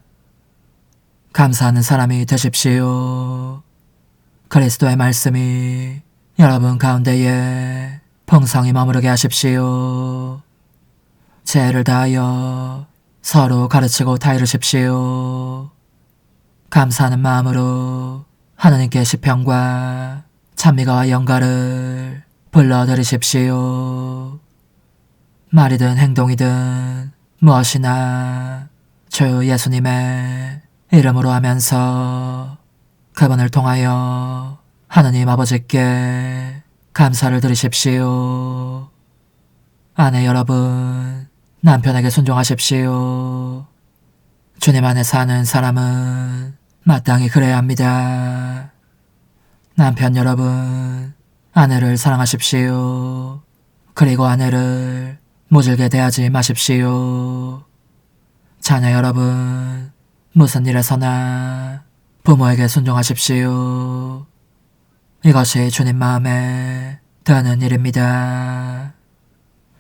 감사하는 사람이 되십시오. 그리스도의 말씀이 여러분 가운데에 풍성히 머무르게 하십시오. 죄를 다하여 서로 가르치고 타이르십시오. 감사하는 마음으로 하느님께 시편과 찬미가와 영가를 불러드리십시오. 말이든 행동이든 무엇이나 주 예수님의 이름으로 하면서 그분을 통하여 하느님 아버지께 감사를 드리십시오. 아내 여러분, 남편에게 순종하십시오. 주님 안에 사는 사람은 마땅히 그래야 합니다. 남편 여러분, 아내를 사랑하십시오. 그리고 아내를 모질게 대하지 마십시오. 자녀 여러분, 무슨 일에서나 부모에게 순종하십시오. 이것이 주님 마음에 드는 일입니다.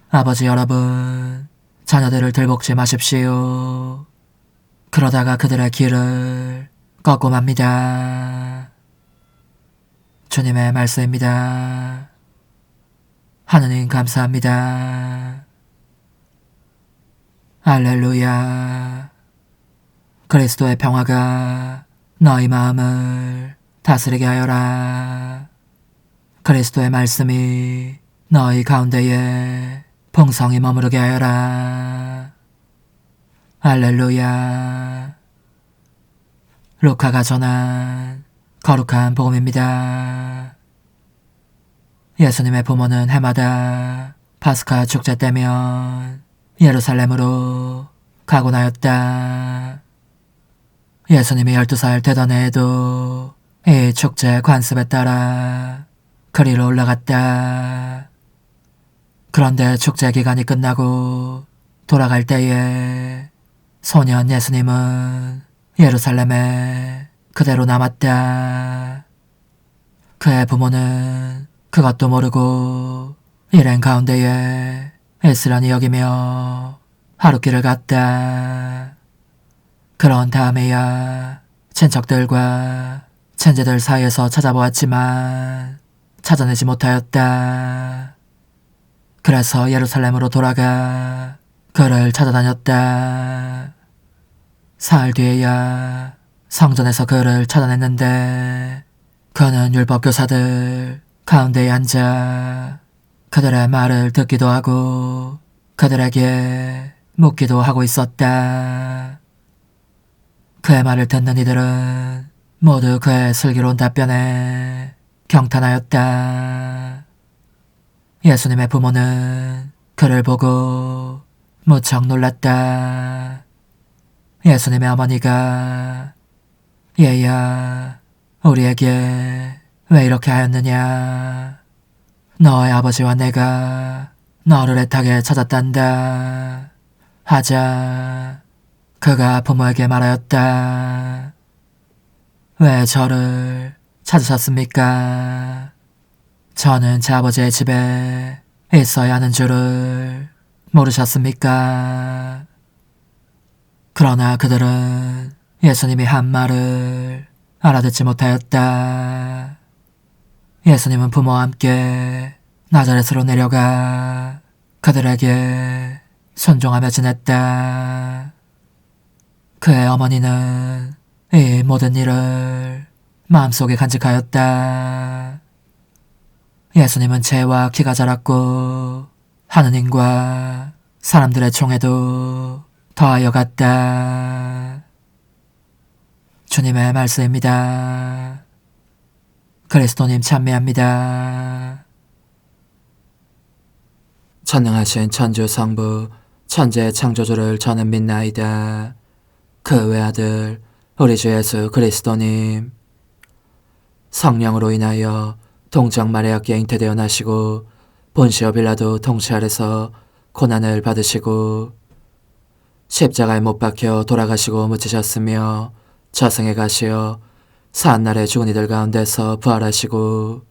아버지 여러분, 자녀들을 들볶지 마십시오. 그러다가 그들의 길을 꺾고 맙니다. 주님의 말씀입니다. 하느님 감사합니다. 할렐루야. 그리스도의 평화가 너희 마음을 다스리게 하여라. 그리스도의 말씀이 너희 가운데에 풍성히 머무르게 하여라. 할렐루야. 루카가 전한 거룩한 복음입니다. 예수님의 부모는 해마다 파스카 축제 때면 예루살렘으로 가곤 하였다. 예수님이 12살 되던 해에도 이 축제 관습에 따라 그리로 올라갔다. 그런데 축제 기간이 끝나고 돌아갈 때에 소년 예수님은 예루살렘에 그대로 남았다. 그의 부모는 그것도 모르고 일행 가운데에 애쓰려니 여기며 하룻길을 갔다. 그런 다음에야 친척들과 친지들 사이에서 찾아보았지만 찾아내지 못하였다. 그래서 예루살렘으로 돌아가 그를 찾아다녔다. 사흘 뒤에야 성전에서 그를 찾아냈는데 그는 율법교사들 가운데에 앉아 그들의 말을 듣기도 하고 그들에게 묻기도 하고 있었다. 그의 말을 듣는 이들은 모두 그의 슬기로운 답변에 경탄하였다. 예수님의 부모는 그를 보고 무척 놀랐다. 예수님의 어머니가 얘야, 우리에게 왜 이렇게 하였느냐? 너의 아버지와 내가 너를 애타게 찾았단다. 하자. 그가 부모에게 말하였다. 왜 저를 찾으셨습니까? 저는 제 아버지의 집에 있어야 하는 줄을 모르셨습니까? 그러나 그들은 예수님이 한 말을 알아듣지 못하였다. 예수님은 부모와 함께 나자렛으로 내려가 그들에게 순종하며 지냈다. 그의 어머니는 이 모든 일을 마음속에 간직하였다. 예수님은 재와 키가 자랐고 하느님과 사람들의 총에도 더하여 갔다. 주님의 말씀입니다. 그리스도님 찬미합니다. 전능하신 천주 성부 천재 창조주를 저는 믿나이다. 그 외아들 우리 주 예수 그리스도님, 성령으로 인하여 동정 마리아께 잉태되어 나시고 본시오 빌라도 통치 아래서 고난을 받으시고 십자가에 못 박혀 돌아가시고 묻히셨으며 저승에 가시어 사한날에 죽은 이들 가운데서 부활하시고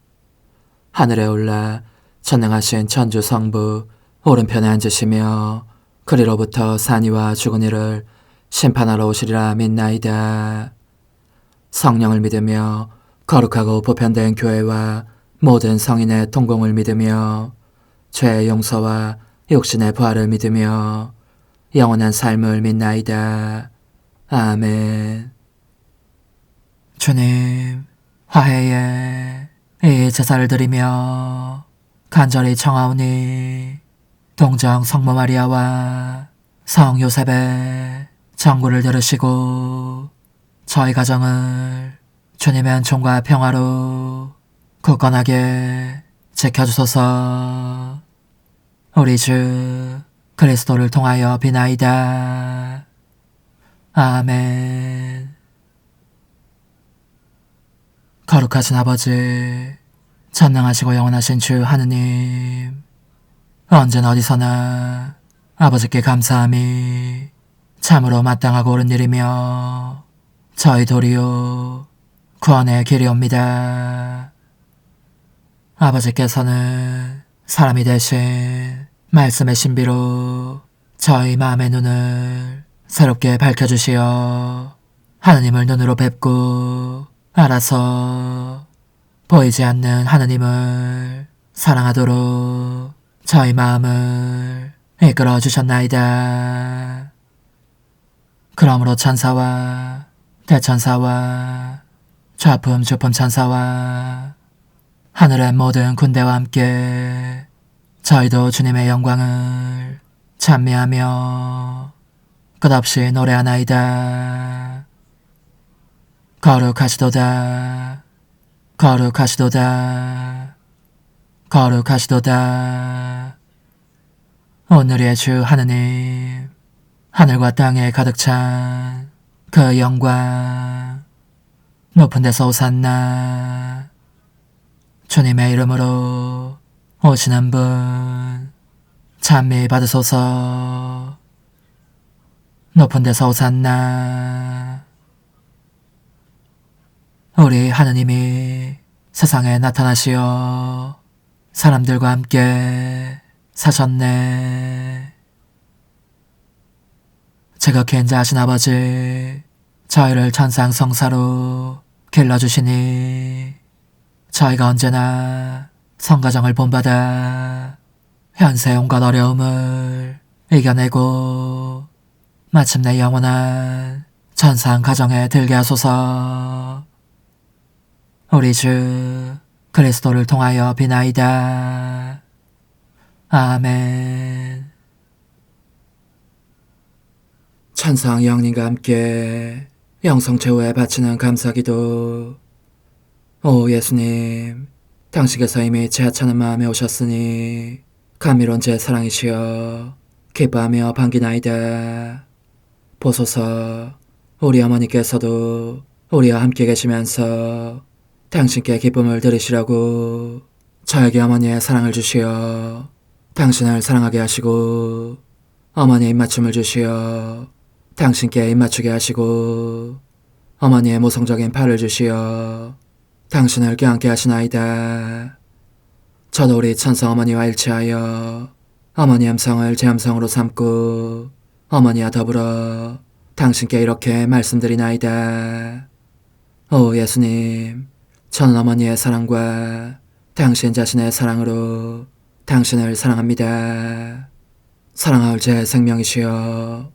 하늘에 올라 전능하신 천주 성부 오른편에 앉으시며 그리로부터 산이와 죽은 이를 심판하러 오시리라 믿나이다. 성령을 믿으며 거룩하고 보편된 교회와 모든 성인의 통공을 믿으며 죄의 용서와 육신의 부활을 믿으며 영원한 삶을 믿나이다. 아멘. 주님, 화해에 이 제사를 드리며 간절히 청하오니 동정 성모 마리아와 성 요셉의 정구를 들으시고 저희 가정을 주님의 은총과 평화로 굳건하게 지켜주소서. 우리 주 그리스도를 통하여 비나이다. 아멘. 거룩하신 아버지, 전능하시고 영원하신 주 하느님, 언제나 어디서나 아버지께 감사함이 참으로 마땅하고 옳은 일이며 저희 도리요 구원의 길이옵니다. 아버지께서는 사람이 되신 말씀의 신비로 저희 마음의 눈을 새롭게 밝혀주시어 하느님을 눈으로 뵙고 알아서 보이지 않는 하느님을 사랑하도록 저희 마음을 이끌어 주셨나이다. 그러므로 천사와 대천사와 좌품 주품 천사와 하늘의 모든 군대와 함께 저희도 주님의 영광을 찬미하며 끝없이 노래하나이다. 거룩하시도다, 거룩하시도다, 거룩하시도다. 오늘의 주 하느님, 하늘과 땅에 가득 찬 그 영광, 높은 데서 오산나. 주님의 이름으로 오시는 분 찬미 받으소서. 높은 데서 오산나. 우리 하느님이 세상에 나타나시어 사람들과 함께 사셨네. 지극히 인자하신 아버지, 저희를 천상 성사로 길러주시니 저희가 언제나 성가정을 본받아 현세 온갖 어려움을 이겨내고 마침내 영원한 천상 가정에 들게 하소서. 우리 주 그리스도를 통하여 비나이다. 아멘. 천상 영님과 함께 영성 최후에 바치는 감사기도. 오 예수님, 당신께서 이미 제 하찮은 마음에 오셨으니 감미로운 제 사랑이시여 기뻐하며 반기나이다. 보소서, 우리 어머니께서도 우리와 함께 계시면서 당신께 기쁨을 드리시라고 저에게 어머니의 사랑을 주시어 당신을 사랑하게 하시고 어머니의 입맞춤을 주시어 당신께 입맞추게 하시고 어머니의 모성적인 팔을 주시어 당신을 껴안게 하시나이다. 저도 우리 천성 어머니와 일치하여 어머니 음성을 제 음성으로 삼고 어머니와 더불어 당신께 이렇게 말씀드리나이다. 오 예수님, 저는 어머니의 사랑과 당신 자신의 사랑으로 당신을 사랑합니다. 사랑하올 제 생명이시여,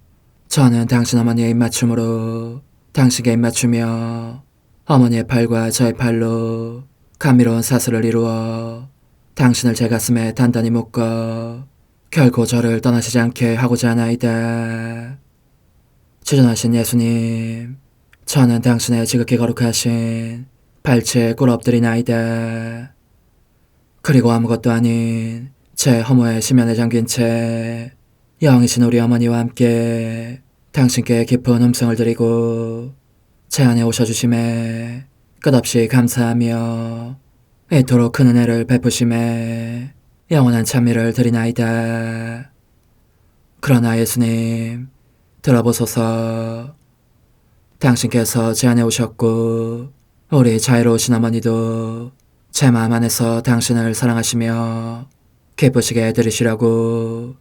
저는 당신 어머니의 입맞춤으로 당신께 입맞추며 어머니의 팔과 저의 팔로 감미로운 사슬을 이루어 당신을 제 가슴에 단단히 묶어 결코 저를 떠나시지 않게 하고자 하나이다. 주전하신 예수님, 저는 당신의 지극히 거룩하신 발치에 꿇어 엎드리나이다. 그리고 아무것도 아닌 제 허무의 심연에 잠긴 채 영이신 우리 어머니와 함께 당신께 깊은 음성을 드리고 제 안에 오셔주심에 끝없이 감사하며 이토록 큰 은혜를 베푸심에 영원한 찬미를 드리나이다. 그러나 예수님, 들어보소서. 당신께서 제 안에 오셨고 우리 자유로우신 어머니도 제 마음 안에서 당신을 사랑하시며 기쁘시게 해드리시라고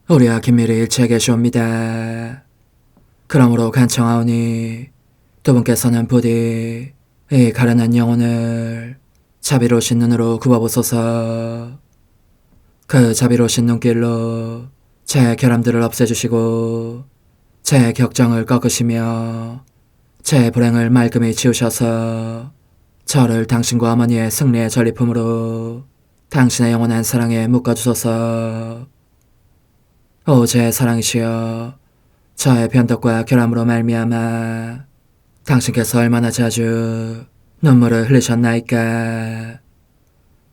우리와 긴밀히 일치해 계시옵니다. 그러므로 간청하오니 두 분께서는 부디 이 가련한 영혼을 자비로우신 눈으로 굽어보소서. 그 자비로우신 눈길로 제 결함들을 없애주시고 제 격정을 꺾으시며 제 불행을 말끔히 지우셔서 저를 당신과 어머니의 승리의 전리품으로 당신의 영원한 사랑에 묶어주소서. 오 제 사랑이시여, 저의 변덕과 결함으로 말미암아 당신께서 얼마나 자주 눈물을 흘리셨나이까.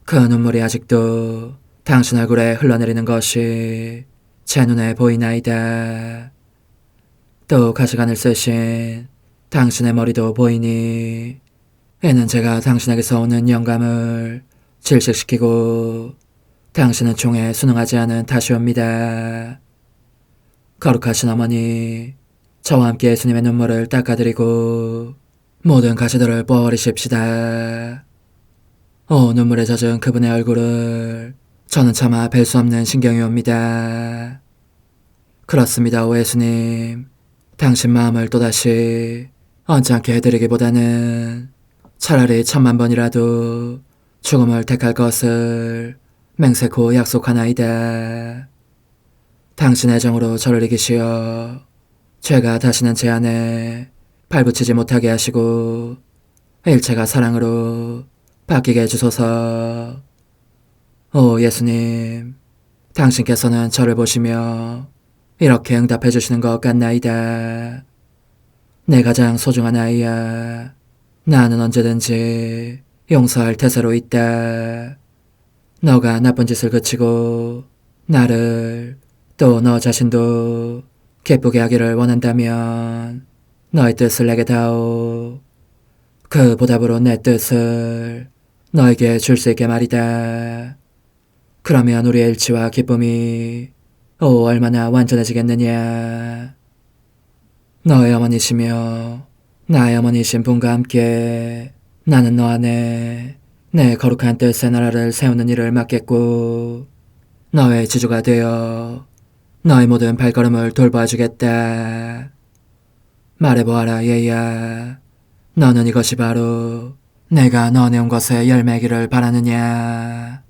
그 눈물이 아직도 당신 얼굴에 흘러내리는 것이 제 눈에 보이나이다. 또 가시관을 쓰신 당신의 머리도 보이니 이는 제가 당신에게서 오는 영감을 질식시키고 당신은 총에 순응하지 않은 탓이옵니다. 거룩하신 어머니, 저와 함께 예수님의 눈물을 닦아드리고 모든 가시들을 뽑아버리십시다. 눈물에 젖은 그분의 얼굴을 저는 차마 뵐 수 없는 신경이 옵니다. 그렇습니다, 오 예수님. 당신 마음을 또다시 언짢게 해드리기보다는 차라리 1000,000번이라도 죽음을 택할 것을 맹세코 약속하나이다. 당신의 정으로 저를 이기시어 죄가 다시는 제 안에 발붙이지 못하게 하시고 일체가 사랑으로 바뀌게 해주소서. 오 예수님, 당신께서는 저를 보시며 이렇게 응답해 주시는 것 같나이다. 내 가장 소중한 아이야, 나는 언제든지 용서할 태세로 있다. 너가 나쁜 짓을 그치고 나를 또 너 자신도 기쁘게 하기를 원한다면 너의 뜻을 내게 다오. 그 보답으로 내 뜻을 너에게 줄 수 있게 말이다. 그러면 우리의 일치와 기쁨이 얼마나 완전해지겠느냐. 너의 어머니시며 나의 어머니신 분과 함께 나는 너 안에 내 거룩한 뜻의 나라를 세우는 일을 맡겠고 너의 지주가 되어 너의 모든 발걸음을 돌봐주겠다. 말해보아라 얘야, 너는 이것이 바로 내가 너네 온 것의 열매기를 바라느냐.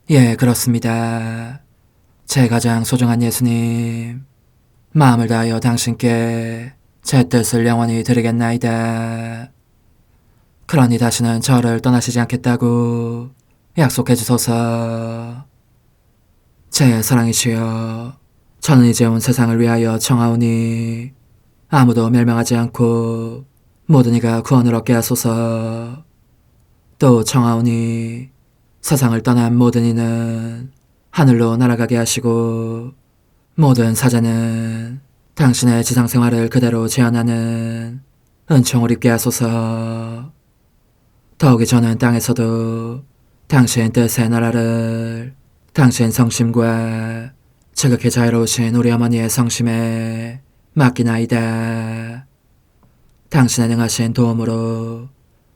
예, 그렇습니다. 제 가장 소중한 예수님, 마음을 다하여 당신께 제 뜻을 영원히 드리겠나이다. 그러니 다시는 저를 떠나시지 않겠다고 약속해 주소서. 제 사랑이시여, 저는 이제 온 세상을 위하여 청하오니 아무도 멸망하지 않고 모든 이가 구원을 얻게 하소서. 또 청하오니 세상을 떠난 모든 이는 하늘로 날아가게 하시고 모든 사자는 당신의 지상생활을 그대로 재현하는 은총을 입게 하소서. 더욱이 저는 땅에서도 당신 뜻의 나라를 당신 성심과 지극히 자유로우신 우리 어머니의 성심에 맡기나이다. 당신의 능하신 도움으로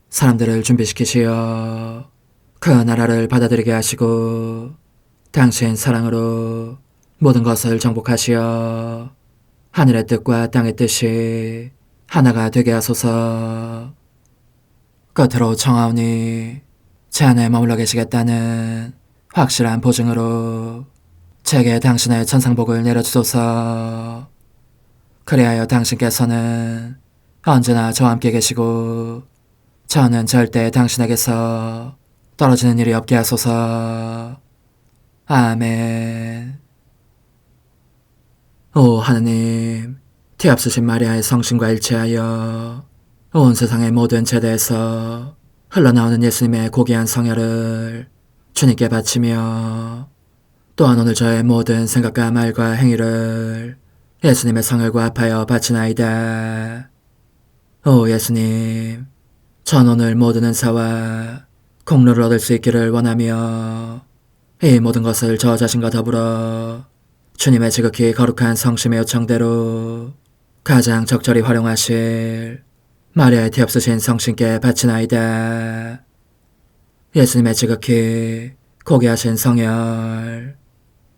사람들을 준비시키시어 그 나라를 받아들이게 하시고 당신 사랑으로 모든 것을 정복하시어 하늘의 뜻과 땅의 뜻이 하나가 되게 하소서. 끝으로 청하오니 제 안에 머물러 계시겠다는 확실한 보증으로 제게 당신의 천상복을 내려주소서. 그리하여 당신께서는 언제나 저와 함께 계시고 저는 절대 당신에게서 떨어지는 일이 없게 하소서. 아멘. 오 하느님, 티없으신 마리아의 성심과 일치하여 온 세상의 모든 제대에서 흘러나오는 예수님의 고귀한 성혈을 주님께 바치며 또한 오늘 저의 모든 생각과 말과 행위를 예수님의 성혈과 합하여 바치나이다. 오 예수님, 전 오늘 모든 은사와 공로를 얻을 수 있기를 원하며 이 모든 것을 저 자신과 더불어 주님의 지극히 거룩한 성심의 요청대로 가장 적절히 활용하실 마리아의 티없으신 성신께 바치나이다. 예수님의 지극히 고귀하신 성혈,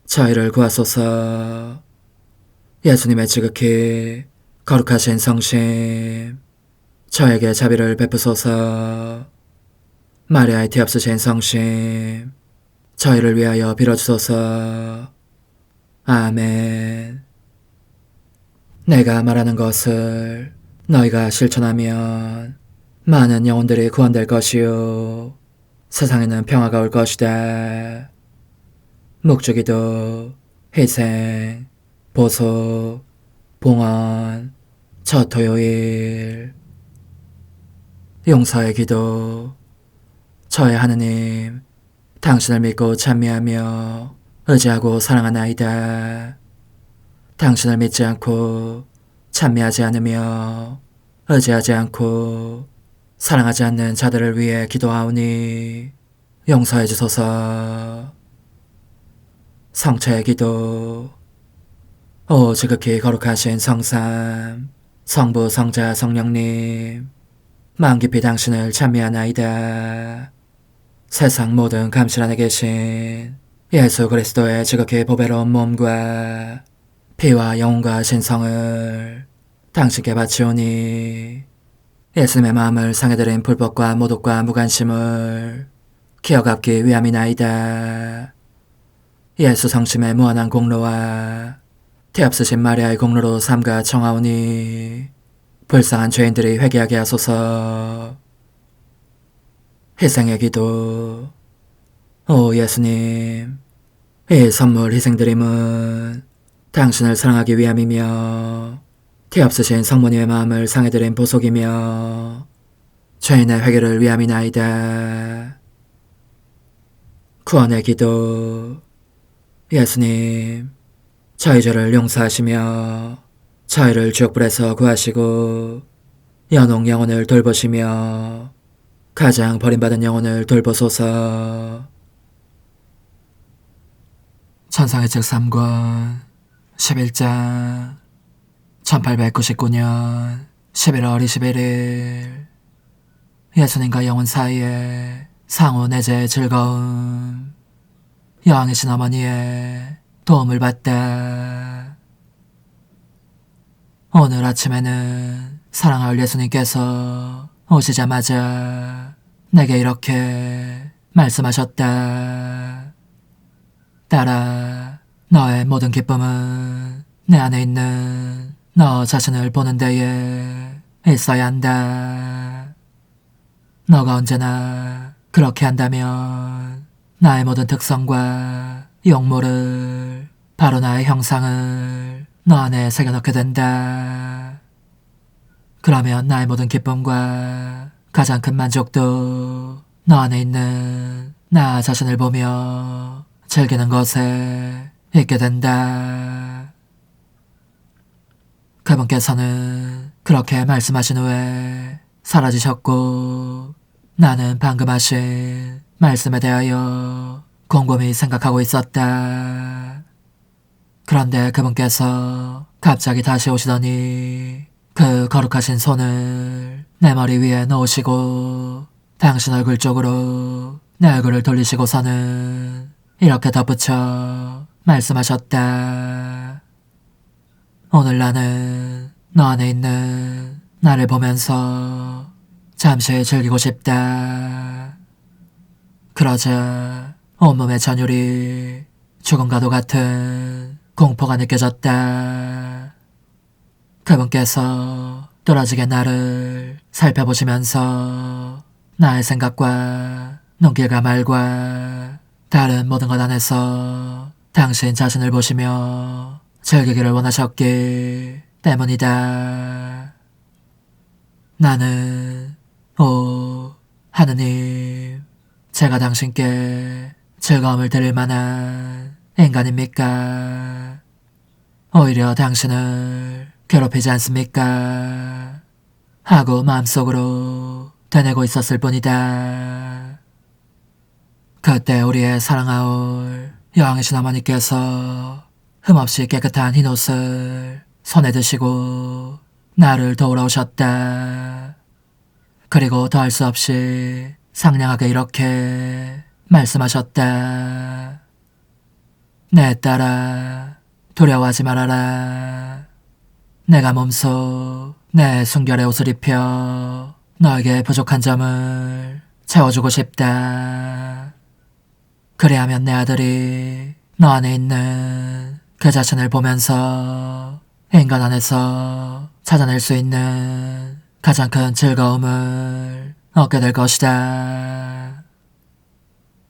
저희를 구하소서. 예수님의 지극히 거룩하신 성심, 저에게 자비를 베푸소서. 마리아의 티없으신 성심, 저희를 위하여 빌어주소서. 아멘. 내가 말하는 것을 너희가 실천하면 많은 영혼들이 구원될 것이요 세상에는 평화가 올 것이다. 묵주기도, 희생, 보속, 봉헌, 첫 토요일. 용서의 기도. 저의 하느님, 당신을 믿고 찬미하며 의지하고 사랑하나이다. 당신을 믿지 않고 찬미하지 않으며 의지하지 않고 사랑하지 않는 자들을 위해 기도하오니 용서해 주소서. 성체의 기도. 오 지극히 거룩하신 성삼, 성부, 성자, 성령님, 마음 깊이 당신을 찬미하나이다. 세상 모든 감실 안에 계신 예수 그리스도의 지극히 보배로운 몸과 피와 영혼과 신성을 당신께 바치오니 예수님의 마음을 상해드린 불법과 모독과 무관심을 기어갚기 위함이나이다. 예수 성심의 무한한 공로와 태없으신 마리아의 공로로 삼가 청하오니 불쌍한 죄인들이 회개하게 하소서. 희생의 기도. 오 예수님, 이 선물 희생드림은 당신을 사랑하기 위함이며 태없으신 성모님의 마음을 상해드린 보속이며 죄인의 회개를 위함이나이다. 구원의 기도. 예수님, 저희 죄를 용서하시며 저희를 지옥불에서 구하시고 연옥 영혼을 돌보시며 가장 버림받은 영혼을 돌보소서. 천상의 책 3권 11장 1899년 11월 21일 예수님과 영혼 사이에 상호 내재의 즐거움. 여왕이신 어머니의 도움을 받다. 오늘 아침에는 사랑할 예수님께서 오시자마자 내게 이렇게 말씀하셨다. 딸아, 너의 모든 기쁨은 내 안에 있는 너 자신을 보는 데에 있어야 한다. 너가 언제나 그렇게 한다면 나의 모든 특성과 용모를, 바로 나의 형상을 너 안에 새겨넣게 된다. 그러면 나의 모든 기쁨과 가장 큰 만족도 너 안에 있는 나 자신을 보며 즐기는 것에 있게 된다. 그분께서는 그렇게 말씀하신 후에 사라지셨고 나는 방금 하신 말씀에 대하여 곰곰이 생각하고 있었다. 그런데 그분께서 갑자기 다시 오시더니 그 거룩하신 손을 내 머리 위에 놓으시고 당신 얼굴 쪽으로 내 얼굴을 돌리시고서는 이렇게 덧붙여 말씀하셨다. 오늘 나는 너 안에 있는 나를 보면서 잠시 즐기고 싶다. 그러자 온몸의 전율이 죽음과도 같은 공포가 느껴졌다. 그분께서 뚫어지게 나를 살펴보시면서 나의 생각과 눈길과 말과 다른 모든 것 안에서 당신 자신을 보시며 즐기기를 원하셨기 때문이다. 나는 오 하느님, 제가 당신께 즐거움을 드릴 만한 인간입니까? 오히려 당신을 괴롭히지 않습니까? 하고 마음속으로 되뇌고 있었을 뿐이다. 그때 우리의 사랑하올 여왕이신 어머니께서 흠없이 깨끗한 흰옷을 손에 드시고 나를 도우러 오셨다. 그리고 더할 수 없이 상냥하게 이렇게 말씀하셨다. 내 딸아, 두려워하지 말아라. 내가 몸소 내 순결의 옷을 입혀 너에게 부족한 점을 채워주고 싶다. 그리하면 내 아들이 너 안에 있는 그 자신을 보면서 인간 안에서 찾아낼 수 있는 가장 큰 즐거움을 얻게 될 것이다.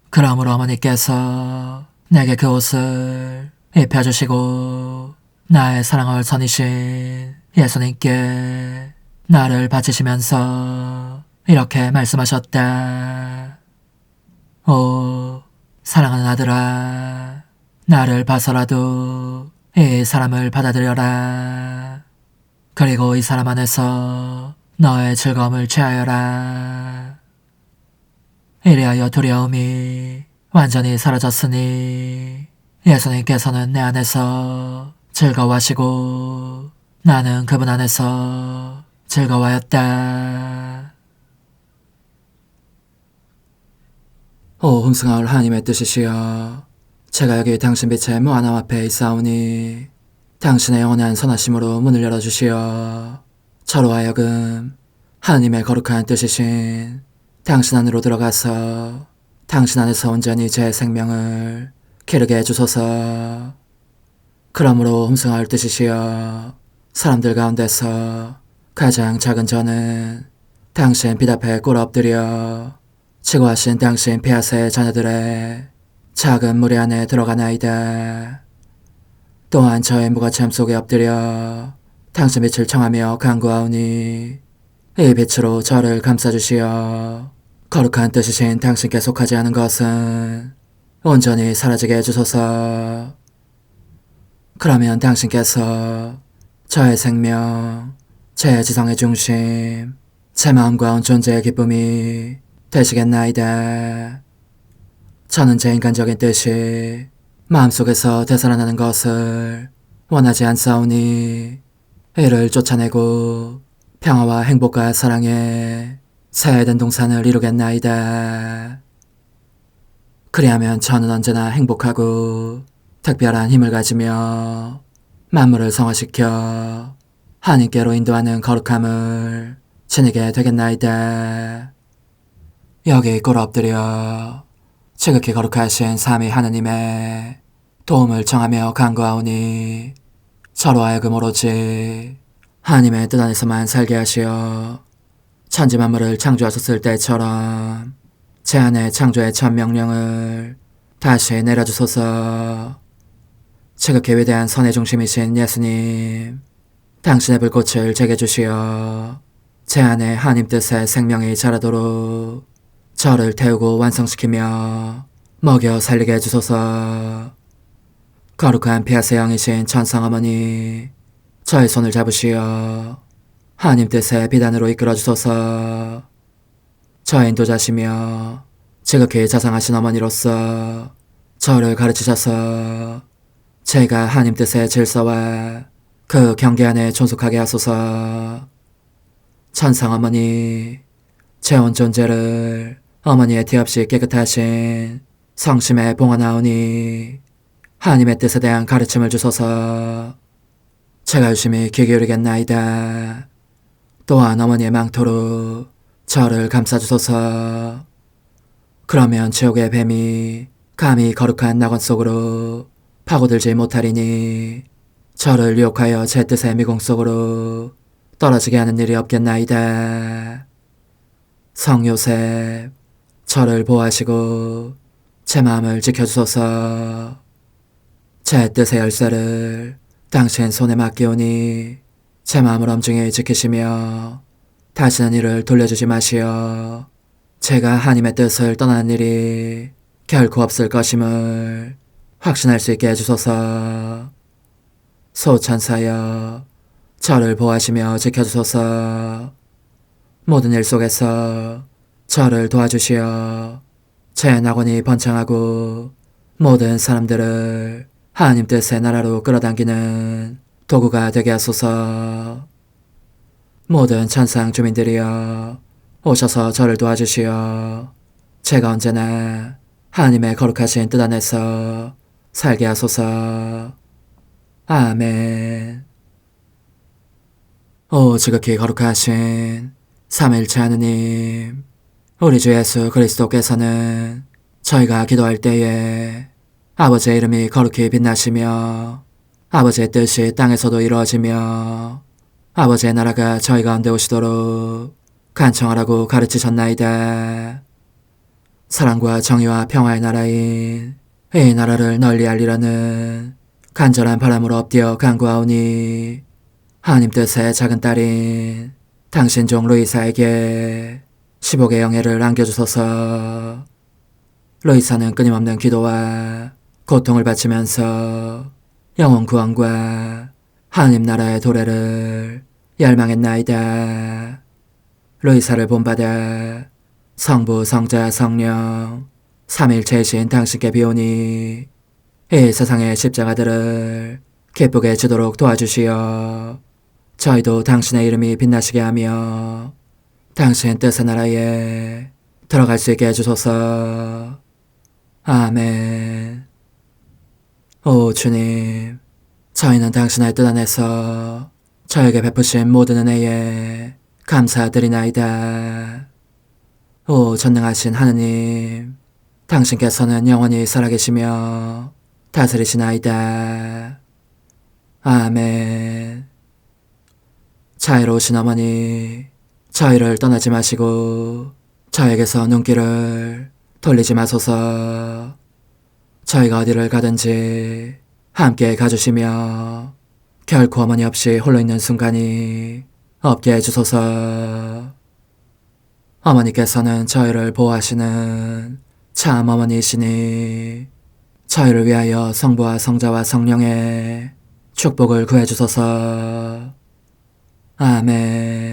그러므로 어머니께서 내게 그 옷을 입혀주시고 나의 사랑할 선이신 예수님께 나를 바치시면서 이렇게 말씀하셨다. 오 사랑하는 아들아, 나를 봐서라도 이 사람을 받아들여라. 그리고 이 사람 안에서 너의 즐거움을 취하여라. 이리하여 두려움이 완전히 사라졌으니 예수님께서는 내 안에서 즐거워하시고 나는 그분 안에서 즐거워하였다. 오 흥승하올 하나님의 뜻이시여, 제가 여기 당신 빛의 무한함 앞에 있사오니 당신의 영원한 선하심으로 문을 열어주시어 저로 하여금 하나님의 거룩한 뜻이신 당신 안으로 들어가서 당신 안에서 온전히 제 생명을 기르게 해주소서. 그러므로 흠승하올 뜻이시여, 사람들 가운데서 가장 작은 저는 당신 빛 앞에 꿇어 엎드려 지고하신 당신 폐하세 자녀들의 작은 무리 안에 들어가나이다. 또한 저의 무거참 속에 엎드려 당신 빛을 청하며 간구하오니 이 빛으로 저를 감싸주시어 거룩한 뜻이신 당신께 속하지 않은 것은 온전히 사라지게 해주소서. 그러면 당신께서 저의 생명, 제 지성의 중심, 제 마음과 온 존재의 기쁨이 되시겠나이다. 저는 제 인간적인 뜻이 마음속에서 되살아나는 것을 원하지 않사오니 이를 쫓아내고 평화와 행복과 사랑의 새해된 동산을 이루겠나이다. 그리하면 저는 언제나 행복하고 특별한 힘을 가지며 만물을 성화시켜 하나님께로 인도하는 거룩함을 지니게 되겠나이다. 여기 꿇어 엎드려 지극히 거룩하신 삼위 하느님의 도움을 청하며 간구하오니 저로 하여금 오로지 하나님의 뜻 안에서만 살게 하시어 천지 만물을 창조하셨을 때처럼 제 안에 창조의 첫 명령을 다시 내려주소서. 지극히 위대한 선의 중심이신 예수님, 당신의 불꽃을 제게 주시어 제 안에 하나님 뜻의 생명이 자라도록 저를 태우고 완성시키며 먹여 살리게 해주소서. 거룩한 피아세 영이신 천상어머니, 저의 손을 잡으시어 하나님 뜻의 비단으로 이끌어주소서. 저의 인도자시며 지극히 자상하신 어머니로서 저를 가르치셔서 제가 하나님 뜻의 질서와 그 경계 안에 존속하게 하소서. 천상어머니, 제 온 존재를 어머니의 티 없이 깨끗하신 성심에 봉헌하오니 하나님의 뜻에 대한 가르침을 주소서. 제가 열심히 귀 기울이겠나이다. 또한 어머니의 망토로 저를 감싸주소서. 그러면 지옥의 뱀이 감히 거룩한 낙원 속으로 파고들지 못하리니 저를 유혹하여 제 뜻의 미궁 속으로 떨어지게 하는 일이 없겠나이다. 성 요셉, 저를 보호하시고 제 마음을 지켜주소서. 제 뜻의 열쇠를 당신 손에 맡기오니 제 마음을 엄중히 지키시며 다시는 이를 돌려주지 마시어 제가 하나님의 뜻을 떠나는 일이 결코 없을 것임을 확신할 수 있게 해주소서. 소천사여, 저를 보호하시며 지켜주소서. 모든 일 속에서 저를 도와주시어 제 낙원이 번창하고 모든 사람들을 하나님 뜻의 나라로 끌어당기는 도구가 되게 하소서. 모든 천상 주민들이여, 오셔서 저를 도와주시어 제가 언제나 하나님의 거룩하신 뜻 안에서 살게 하소서. 아멘. 오 지극히 거룩하신 삼위일체 하느님, 우리 주 예수 그리스도께서는 저희가 기도할 때에 아버지의 이름이 거룩히 빛나시며 아버지의 뜻이 땅에서도 이루어지며 아버지의 나라가 저희 가운데 오시도록 간청하라고 가르치셨나이다. 사랑과 정의와 평화의 나라인 이 나라를 널리 알리라는 간절한 바람으로 엎드려 간구하오니 하나님 뜻의 작은 딸인 당신 종 루이사에게 10억의 영예를 안겨주소서. 루이사는 끊임없는 기도와 고통을 바치면서 영혼 구원과 하나님 나라의 도래를 멸망했나이다. 루이사를 본받아 성부, 성자, 성령 삼일체이신 당신께 비오니 이 세상의 십자가들을 기쁘게 지도록 도와주시어 저희도 당신의 이름이 빛나시게 하며 당신 뜻의 나라에 들어갈 수 있게 해주소서. 아멘. 오 주님, 저희는 당신의 뜻 안에서 저에게 베푸신 모든 은혜에 감사드리나이다. 오 전능하신 하느님, 당신께서는 영원히 살아계시며 다스리시나이다. 아멘. 자애로우신 어머니, 저희를 떠나지 마시고 저에게서 눈길을 돌리지 마소서. 저희가 어디를 가든지 함께 가주시며 결코 어머니 없이 홀로 있는 순간이 없게 해주소서. 어머니께서는 저희를 보호하시는 참 어머니이시니 저희를 위하여 성부와 성자와 성령의 축복을 구해주소서. 아멘.